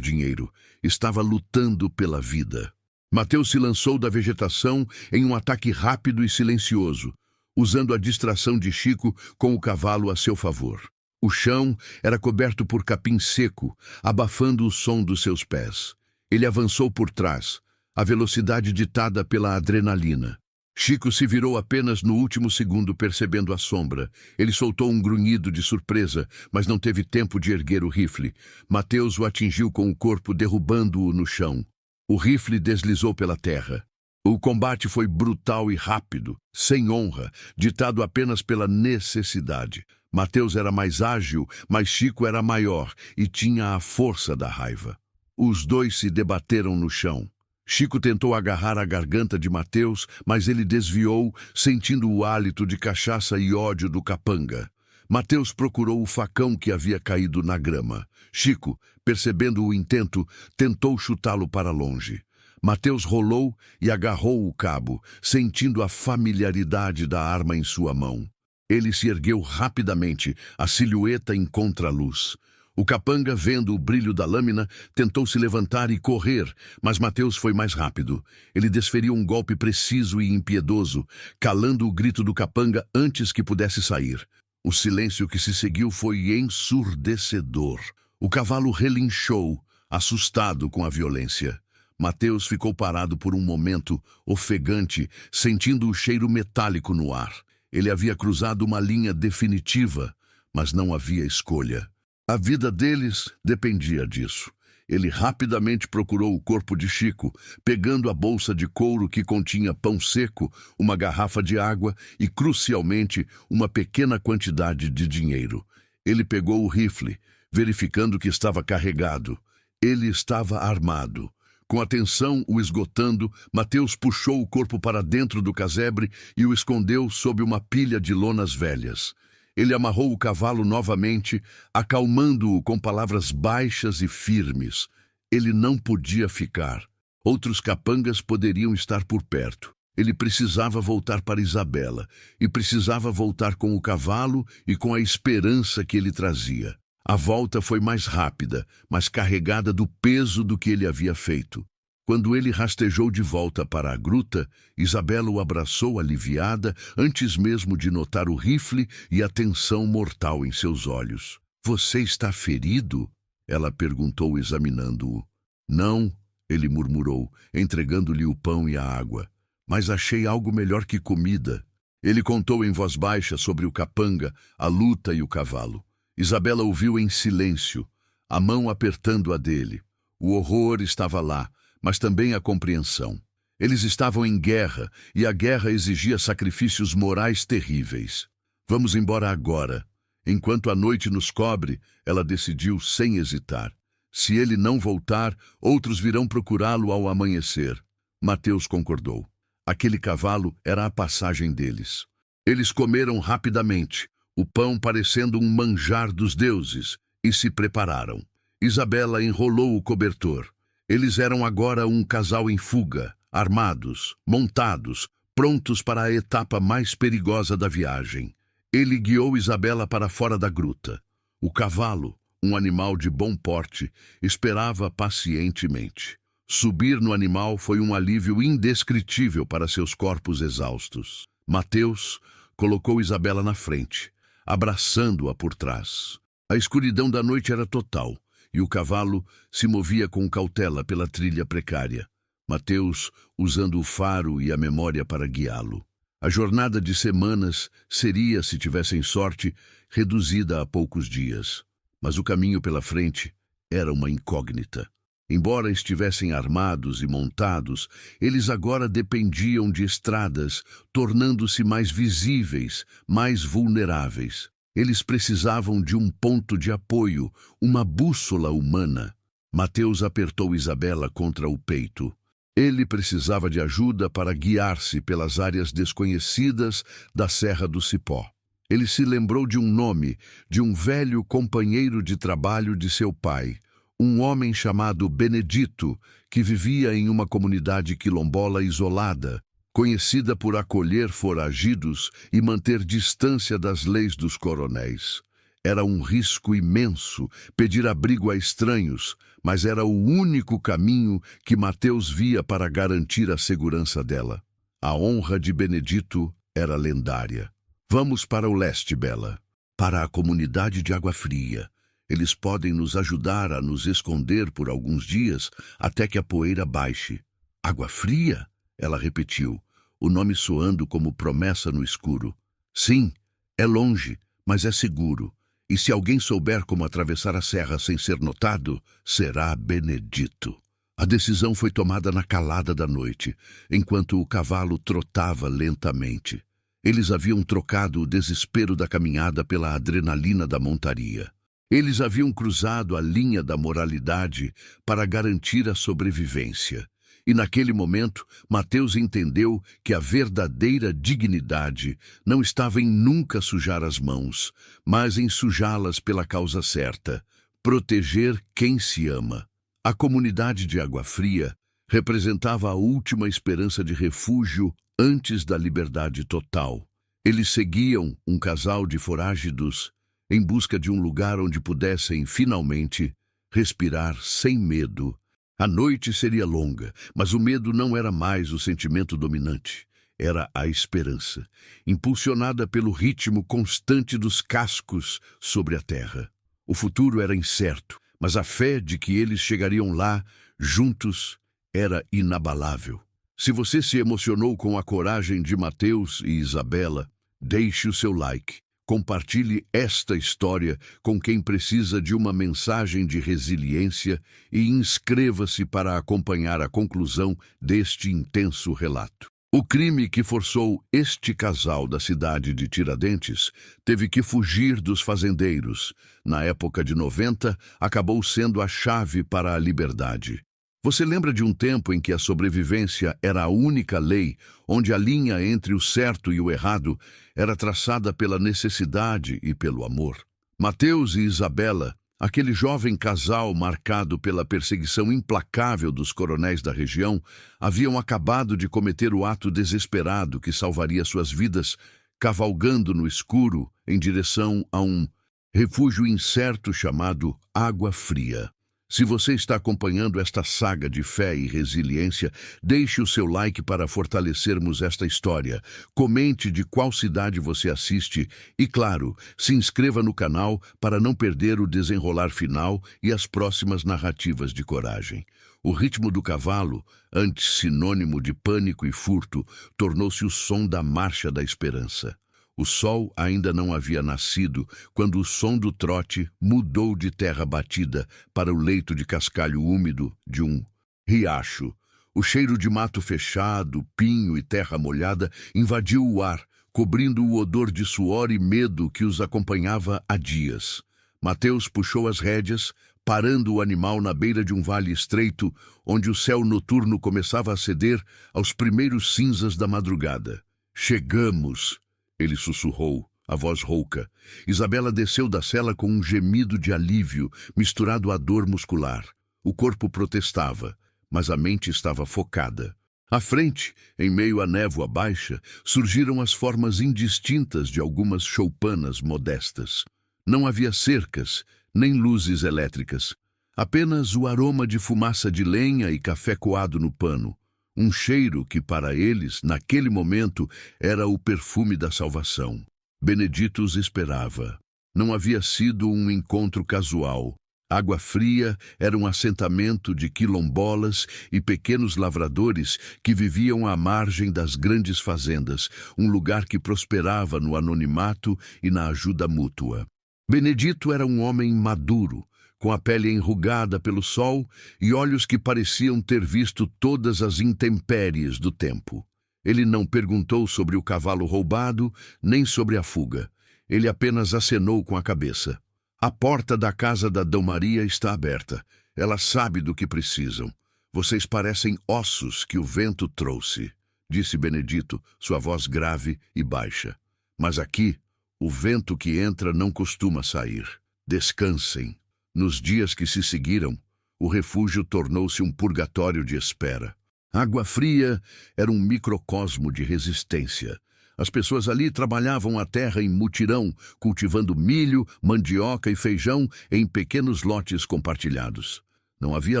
dinheiro. Estava lutando pela vida. Mateus se lançou da vegetação em um ataque rápido e silencioso. usando a distração de Chico com o cavalo a seu favor. O chão era coberto por capim seco, abafando o som dos seus pés. Ele avançou por trás, a velocidade ditada pela adrenalina. Chico se virou apenas no último segundo, percebendo a sombra. Ele soltou um grunhido de surpresa, mas não teve tempo de erguer o rifle. Mateus o atingiu com o corpo, derrubando-o no chão. O rifle deslizou pela terra. O combate foi brutal e rápido, sem honra, ditado apenas pela necessidade. Mateus era mais ágil, mas Chico era maior e tinha a força da raiva. Os dois se debateram no chão. Chico tentou agarrar a garganta de Mateus, mas ele desviou, sentindo o hálito de cachaça e ódio do capanga. Mateus procurou o facão que havia caído na grama. Chico, percebendo o intento, tentou chutá-lo para longe. Mateus rolou e agarrou o cabo, sentindo a familiaridade da arma em sua mão. Ele se ergueu rapidamente, a silhueta em contraluz. O capanga, vendo o brilho da lâmina, tentou se levantar e correr, mas Mateus foi mais rápido. Ele desferiu um golpe preciso e impiedoso, calando o grito do capanga antes que pudesse sair. O silêncio que se seguiu foi ensurdecedor. O cavalo relinchou, assustado com a violência. Mateus ficou parado por um momento, ofegante, sentindo o cheiro metálico no ar. Ele havia cruzado uma linha definitiva, mas não havia escolha. A vida deles dependia disso. Ele rapidamente procurou o corpo de Chico, pegando a bolsa de couro que continha pão seco, uma garrafa de água e, crucialmente, uma pequena quantidade de dinheiro. Ele pegou o rifle, verificando que estava carregado. Ele estava armado. Com a tensão o esgotando, Mateus puxou o corpo para dentro do casebre e o escondeu sob uma pilha de lonas velhas. Ele amarrou o cavalo novamente, acalmando-o com palavras baixas e firmes. Ele não podia ficar. Outros capangas poderiam estar por perto. Ele precisava voltar para Isabela, e precisava voltar com o cavalo e com a esperança que ele trazia. A volta foi mais rápida, mas carregada do peso do que ele havia feito. Quando ele rastejou de volta para a gruta, Isabela o abraçou aliviada, antes mesmo de notar o rifle e a tensão mortal em seus olhos. "Você está ferido?" ela perguntou, examinando-o. "Não", ele murmurou, entregando-lhe o pão e a água. "Mas achei algo melhor que comida." Ele contou em voz baixa sobre o capanga, a luta e o cavalo. Isabela ouviu em silêncio, a mão apertando a dele. O horror estava lá, mas também a compreensão. Eles estavam em guerra, e a guerra exigia sacrifícios morais terríveis. "Vamos embora agora." Enquanto a noite nos cobre, ela decidiu sem hesitar. Se ele não voltar, outros virão procurá-lo ao amanhecer. Mateus concordou. Aquele cavalo era a passagem deles. Eles comeram rapidamente, o pão parecendo um manjar dos deuses, e se prepararam. Isabela enrolou o cobertor. Eles eram agora um casal em fuga, armados, montados, prontos para a etapa mais perigosa da viagem. Ele guiou Isabela para fora da gruta. O cavalo, um animal de bom porte, esperava pacientemente. Subir no animal foi um alívio indescritível para seus corpos exaustos. Mateus colocou Isabela na frente, abraçando-a por trás. A escuridão da noite era total, e o cavalo se movia com cautela pela trilha precária. Mateus usando o faro e a memória para guiá-lo. A jornada de semanas seria, se tivessem sorte, reduzida a poucos dias. Mas o caminho pela frente era uma incógnita. Embora estivessem armados e montados, eles agora dependiam de estradas, tornando-se mais visíveis, mais vulneráveis. Eles precisavam de um ponto de apoio, uma bússola humana. Mateus apertou Isabela contra o peito. Ele precisava de ajuda para guiar-se pelas áreas desconhecidas da Serra do Cipó. Ele se lembrou de um nome, de um velho companheiro de trabalho de seu pai, um homem chamado Benedito, que vivia em uma comunidade quilombola isolada, conhecida por acolher foragidos e manter distância das leis dos coronéis. Era um risco imenso pedir abrigo a estranhos, mas era o único caminho que Mateus via para garantir a segurança dela. A honra de Benedito era lendária. Vamos para o leste, Bela. Para a comunidade de Água Fria. Eles podem nos ajudar a nos esconder por alguns dias até que a poeira baixe. Água Fria? Ela repetiu, o nome soando como promessa no escuro. Sim, é longe, mas é seguro. E se alguém souber como atravessar a serra sem ser notado, será Benedito. A decisão foi tomada na calada da noite, enquanto o cavalo trotava lentamente. Eles haviam trocado o desespero da caminhada pela adrenalina da montaria. Eles haviam cruzado a linha da moralidade para garantir a sobrevivência. E naquele momento, Mateus entendeu que a verdadeira dignidade não estava em nunca sujar as mãos, mas em sujá-las pela causa certa, proteger quem se ama. A comunidade de Água Fria representava a última esperança de refúgio antes da liberdade total. Eles seguiam um casal de foragidos em busca de um lugar onde pudessem, finalmente, respirar sem medo. A noite seria longa, mas o medo não era mais o sentimento dominante. Era a esperança, impulsionada pelo ritmo constante dos cascos sobre a terra. O futuro era incerto, mas a fé de que eles chegariam lá, juntos, era inabalável. Se você se emocionou com a coragem de Mateus e Isabela, deixe o seu like. Compartilhe esta história com quem precisa de uma mensagem de resiliência e inscreva-se para acompanhar a conclusão deste intenso relato. O crime que forçou este casal da cidade de Tiradentes teve que fugir dos fazendeiros. Na época de 90, acabou sendo a chave para a liberdade. Você lembra de um tempo em que a sobrevivência era a única lei, onde a linha entre o certo e o errado era traçada pela necessidade e pelo amor? Mateus e Isabela, aquele jovem casal marcado pela perseguição implacável dos coronéis da região, haviam acabado de cometer o ato desesperado que salvaria suas vidas, cavalgando no escuro em direção a um refúgio incerto chamado Água Fria. Se você está acompanhando esta saga de fé e resiliência, deixe o seu like para fortalecermos esta história. Comente de qual cidade você assiste e, claro, se inscreva no canal para não perder o desenrolar final e as próximas narrativas de coragem. O ritmo do cavalo, antes sinônimo de pânico e furto, tornou-se o som da marcha da esperança. O sol ainda não havia nascido quando o som do trote mudou de terra batida para o leito de cascalho úmido de um riacho. O cheiro de mato fechado, pinho e terra molhada invadiu o ar, cobrindo o odor de suor e medo que os acompanhava há dias. Mateus puxou as rédeas, parando o animal na beira de um vale estreito, onde o céu noturno começava a ceder aos primeiros cinzas da madrugada. "Chegamos!" Ele sussurrou, a voz rouca. Isabela desceu da cela com um gemido de alívio, misturado à dor muscular. O corpo protestava, mas a mente estava focada. À frente, em meio à névoa baixa, surgiram as formas indistintas de algumas choupanas modestas. Não havia cercas, nem luzes elétricas. Apenas o aroma de fumaça de lenha e café coado no pano. Um cheiro que, para eles, naquele momento, era o perfume da salvação. Benedito os esperava. Não havia sido um encontro casual. Água Fria era um assentamento de quilombolas e pequenos lavradores que viviam à margem das grandes fazendas, um lugar que prosperava no anonimato e na ajuda mútua. Benedito era um homem maduro, com a pele enrugada pelo sol e olhos que pareciam ter visto todas as intempéries do tempo. Ele não perguntou sobre o cavalo roubado, nem sobre a fuga. Ele apenas acenou com a cabeça. "A porta da casa da Dã Maria está aberta. Ela sabe do que precisam. Vocês parecem ossos que o vento trouxe", disse Benedito, sua voz grave e baixa. "Mas aqui, o vento que entra não costuma sair. Descansem." Nos dias que se seguiram, o refúgio tornou-se um purgatório de espera. Água Fria era um microcosmo de resistência. As pessoas ali trabalhavam a terra em mutirão, cultivando milho, mandioca e feijão em pequenos lotes compartilhados. Não havia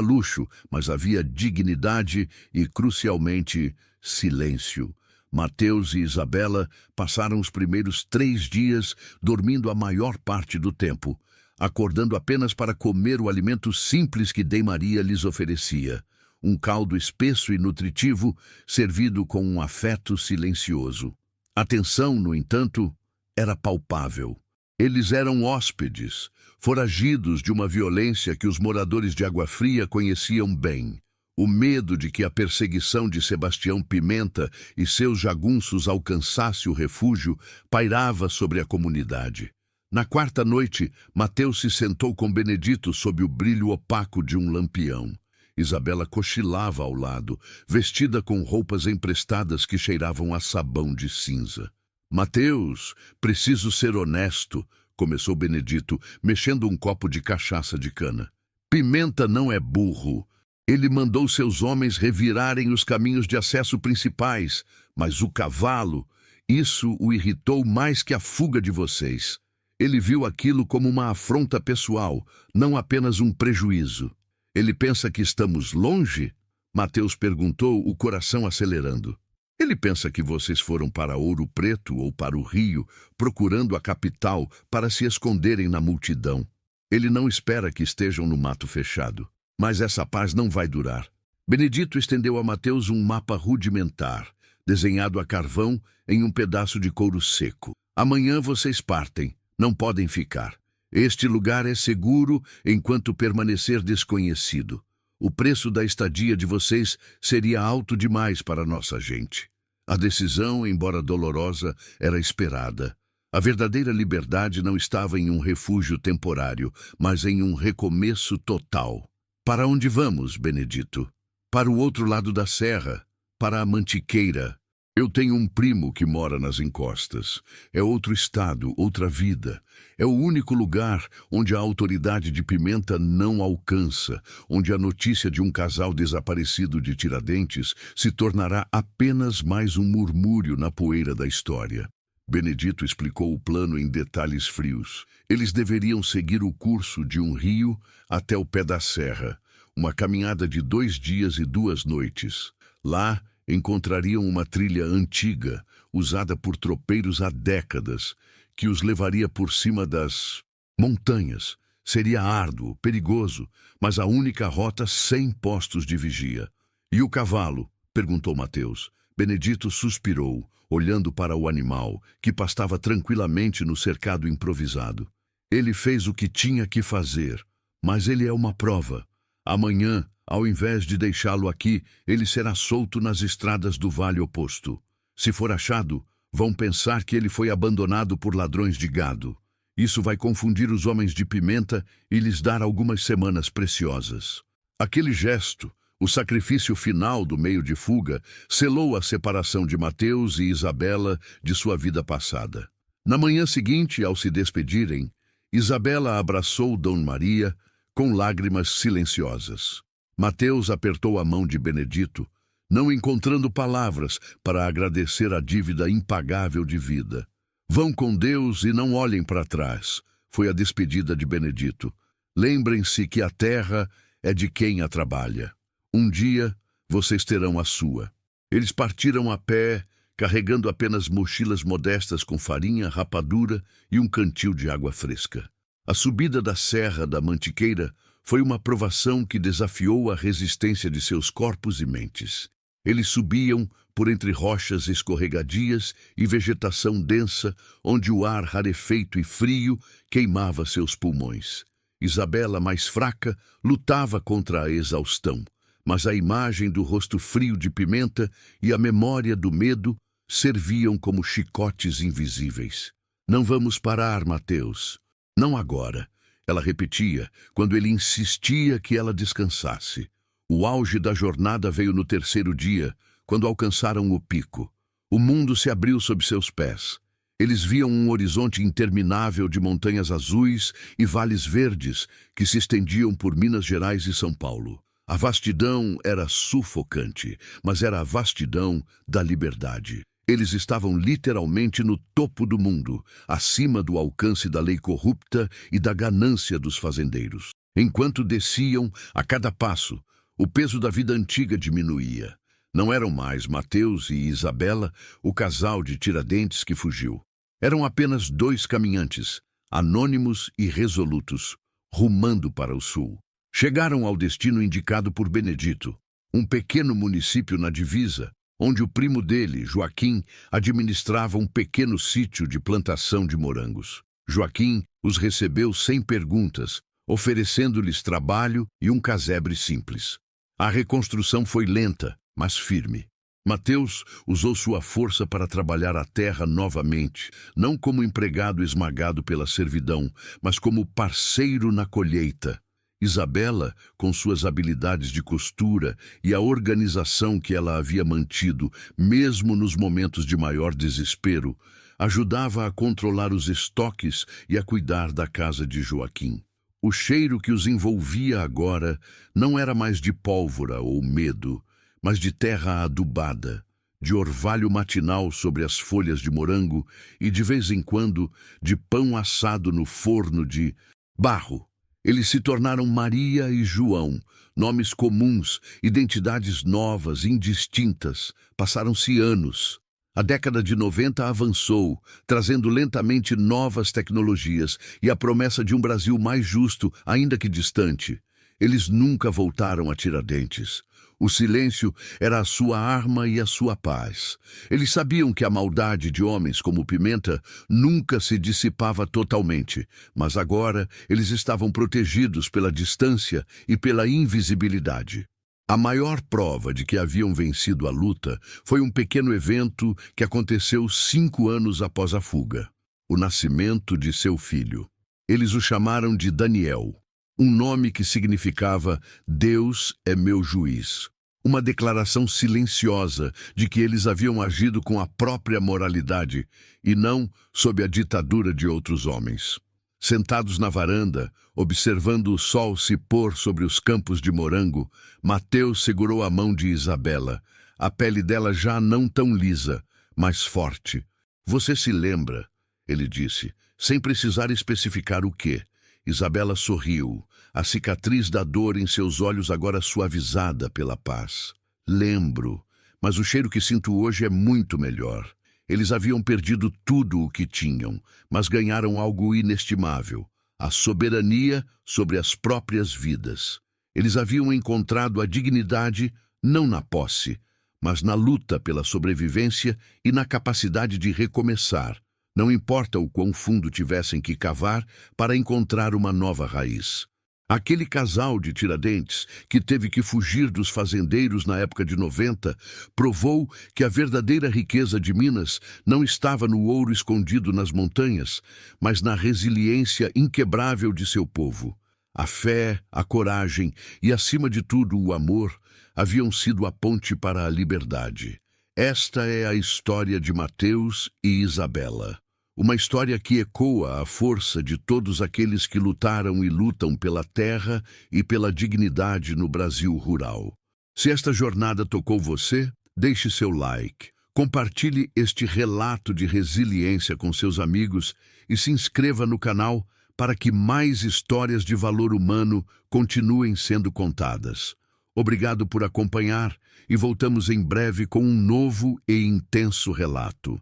luxo, mas havia dignidade e, crucialmente, silêncio. Mateus e Isabela passaram os primeiros 3 dias dormindo a maior parte do tempo, acordando apenas para comer o alimento simples que Dei Maria lhes oferecia, um caldo espesso e nutritivo, servido com um afeto silencioso. A tensão, no entanto, era palpável. Eles eram hóspedes, foragidos de uma violência que os moradores de Água Fria conheciam bem. O medo de que a perseguição de Sebastião Pimenta e seus jagunços alcançasse o refúgio pairava sobre a comunidade. Na quarta noite, Mateus se sentou com Benedito sob o brilho opaco de um lampião. Isabela cochilava ao lado, vestida com roupas emprestadas que cheiravam a sabão de cinza. Mateus, preciso ser honesto, começou Benedito, mexendo um copo de cachaça de cana. Pimenta não é burro. Ele mandou seus homens revirarem os caminhos de acesso principais, mas o cavalo, isso o irritou mais que a fuga de vocês. Ele viu aquilo como uma afronta pessoal, não apenas um prejuízo. Ele pensa que estamos longe? Mateus perguntou, o coração acelerando. Ele pensa que vocês foram para Ouro Preto ou para o Rio, procurando a capital para se esconderem na multidão. Ele não espera que estejam no mato fechado. Mas essa paz não vai durar. Benedito estendeu a Mateus um mapa rudimentar, desenhado a carvão em um pedaço de couro seco. Amanhã vocês partem, não podem ficar. Este lugar é seguro enquanto permanecer desconhecido. O preço da estadia de vocês seria alto demais para nossa gente. A decisão, embora dolorosa, era esperada. A verdadeira liberdade não estava em um refúgio temporário, mas em um recomeço total. Para onde vamos, Benedito? Para o outro lado da serra, para a Mantiqueira. Eu tenho um primo que mora nas encostas. É outro estado, outra vida. É o único lugar onde a autoridade de Pimenta não alcança, onde a notícia de um casal desaparecido de Tiradentes se tornará apenas mais um murmúrio na poeira da história. Benedito explicou o plano em detalhes frios. Eles deveriam seguir o curso de um rio até o pé da serra, uma caminhada de 2 dias e 2 noites. Lá, encontrariam uma trilha antiga, usada por tropeiros há décadas, que os levaria por cima das montanhas. Seria árduo, perigoso, mas a única rota sem postos de vigia. E o cavalo? Perguntou Mateus. Benedito suspirou, olhando para o animal, que pastava tranquilamente no cercado improvisado. Ele fez o que tinha que fazer, mas ele é uma prova. Amanhã, ao invés de deixá-lo aqui, ele será solto nas estradas do vale oposto. Se for achado, vão pensar que ele foi abandonado por ladrões de gado. Isso vai confundir os homens de Pimenta e lhes dar algumas semanas preciosas. Aquele gesto, o sacrifício final do meio de fuga, selou a separação de Mateus e Isabela de sua vida passada. Na manhã seguinte, ao se despedirem, Isabela abraçou Dom Maria com lágrimas silenciosas. Mateus apertou a mão de Benedito, não encontrando palavras para agradecer a dívida impagável de vida. Vão com Deus e não olhem para trás, foi a despedida de Benedito. Lembrem-se que a terra é de quem a trabalha. Um dia, vocês terão a sua. Eles partiram a pé, carregando apenas mochilas modestas com farinha, rapadura e um cantil de água fresca. A subida da Serra da Mantiqueira foi uma provação que desafiou a resistência de seus corpos e mentes. Eles subiam por entre rochas escorregadias e vegetação densa, onde o ar rarefeito e frio queimava seus pulmões. Isabela, mais fraca, lutava contra a exaustão, mas a imagem do rosto frio de Pimenta e a memória do medo serviam como chicotes invisíveis. Não vamos parar, Mateus. Não agora, ela repetia, quando ele insistia que ela descansasse. O auge da jornada veio no 3º dia, quando alcançaram o pico. O mundo se abriu sob seus pés. Eles viam um horizonte interminável de montanhas azuis e vales verdes que se estendiam por Minas Gerais e São Paulo. A vastidão era sufocante, mas era a vastidão da liberdade. Eles estavam literalmente no topo do mundo, acima do alcance da lei corrupta e da ganância dos fazendeiros. Enquanto desciam, a cada passo, o peso da vida antiga diminuía. Não eram mais Mateus e Isabela, o casal de Tiradentes que fugiu. Eram apenas dois caminhantes, anônimos e resolutos, rumando para o sul. Chegaram ao destino indicado por Benedito, um pequeno município na divisa, onde o primo dele, Joaquim, administrava um pequeno sítio de plantação de morangos. Joaquim os recebeu sem perguntas, oferecendo-lhes trabalho e um casebre simples. A reconstrução foi lenta, mas firme. Mateus usou sua força para trabalhar a terra novamente, não como empregado esmagado pela servidão, mas como parceiro na colheita. Isabela, com suas habilidades de costura e a organização que ela havia mantido, mesmo nos momentos de maior desespero, ajudava a controlar os estoques e a cuidar da casa de Joaquim. O cheiro que os envolvia agora não era mais de pólvora ou medo, mas de terra adubada, de orvalho matinal sobre as folhas de morango e, de vez em quando, de pão assado no forno de barro. Eles se tornaram Maria e João, nomes comuns, identidades novas, indistintas. Passaram-se anos. A década de 90 avançou, trazendo lentamente novas tecnologias e a promessa de um Brasil mais justo, ainda que distante. Eles nunca voltaram a Tiradentes. O silêncio era a sua arma e a sua paz. Eles sabiam que a maldade de homens como Pimenta nunca se dissipava totalmente, mas agora eles estavam protegidos pela distância e pela invisibilidade. A maior prova de que haviam vencido a luta foi um pequeno evento que aconteceu 5 anos após a fuga: o nascimento de seu filho. Eles o chamaram de Daniel, um nome que significava "Deus é meu juiz", uma declaração silenciosa de que eles haviam agido com a própria moralidade e não sob a ditadura de outros homens. Sentados na varanda, observando o sol se pôr sobre os campos de morango, Mateus segurou a mão de Isabela, a pele dela já não tão lisa, mas forte. "Você se lembra?", ele disse, sem precisar especificar o quê. Isabela sorriu, a cicatriz da dor em seus olhos agora suavizada pela paz. "Lembro, mas o cheiro que sinto hoje é muito melhor." Eles haviam perdido tudo o que tinham, mas ganharam algo inestimável: a soberania sobre as próprias vidas. Eles haviam encontrado a dignidade não na posse, mas na luta pela sobrevivência e na capacidade de recomeçar, não importa o quão fundo tivessem que cavar para encontrar uma nova raiz. Aquele casal de Tiradentes, que teve que fugir dos fazendeiros na época de 90, provou que a verdadeira riqueza de Minas não estava no ouro escondido nas montanhas, mas na resiliência inquebrável de seu povo. A fé, a coragem e, acima de tudo, o amor haviam sido a ponte para a liberdade. Esta é a história de Mateus e Isabela. Uma história que ecoa a força de todos aqueles que lutaram e lutam pela terra e pela dignidade no Brasil rural. Se esta jornada tocou você, deixe seu like, compartilhe este relato de resiliência com seus amigos e se inscreva no canal para que mais histórias de valor humano continuem sendo contadas. Obrigado por acompanhar e voltamos em breve com um novo e intenso relato.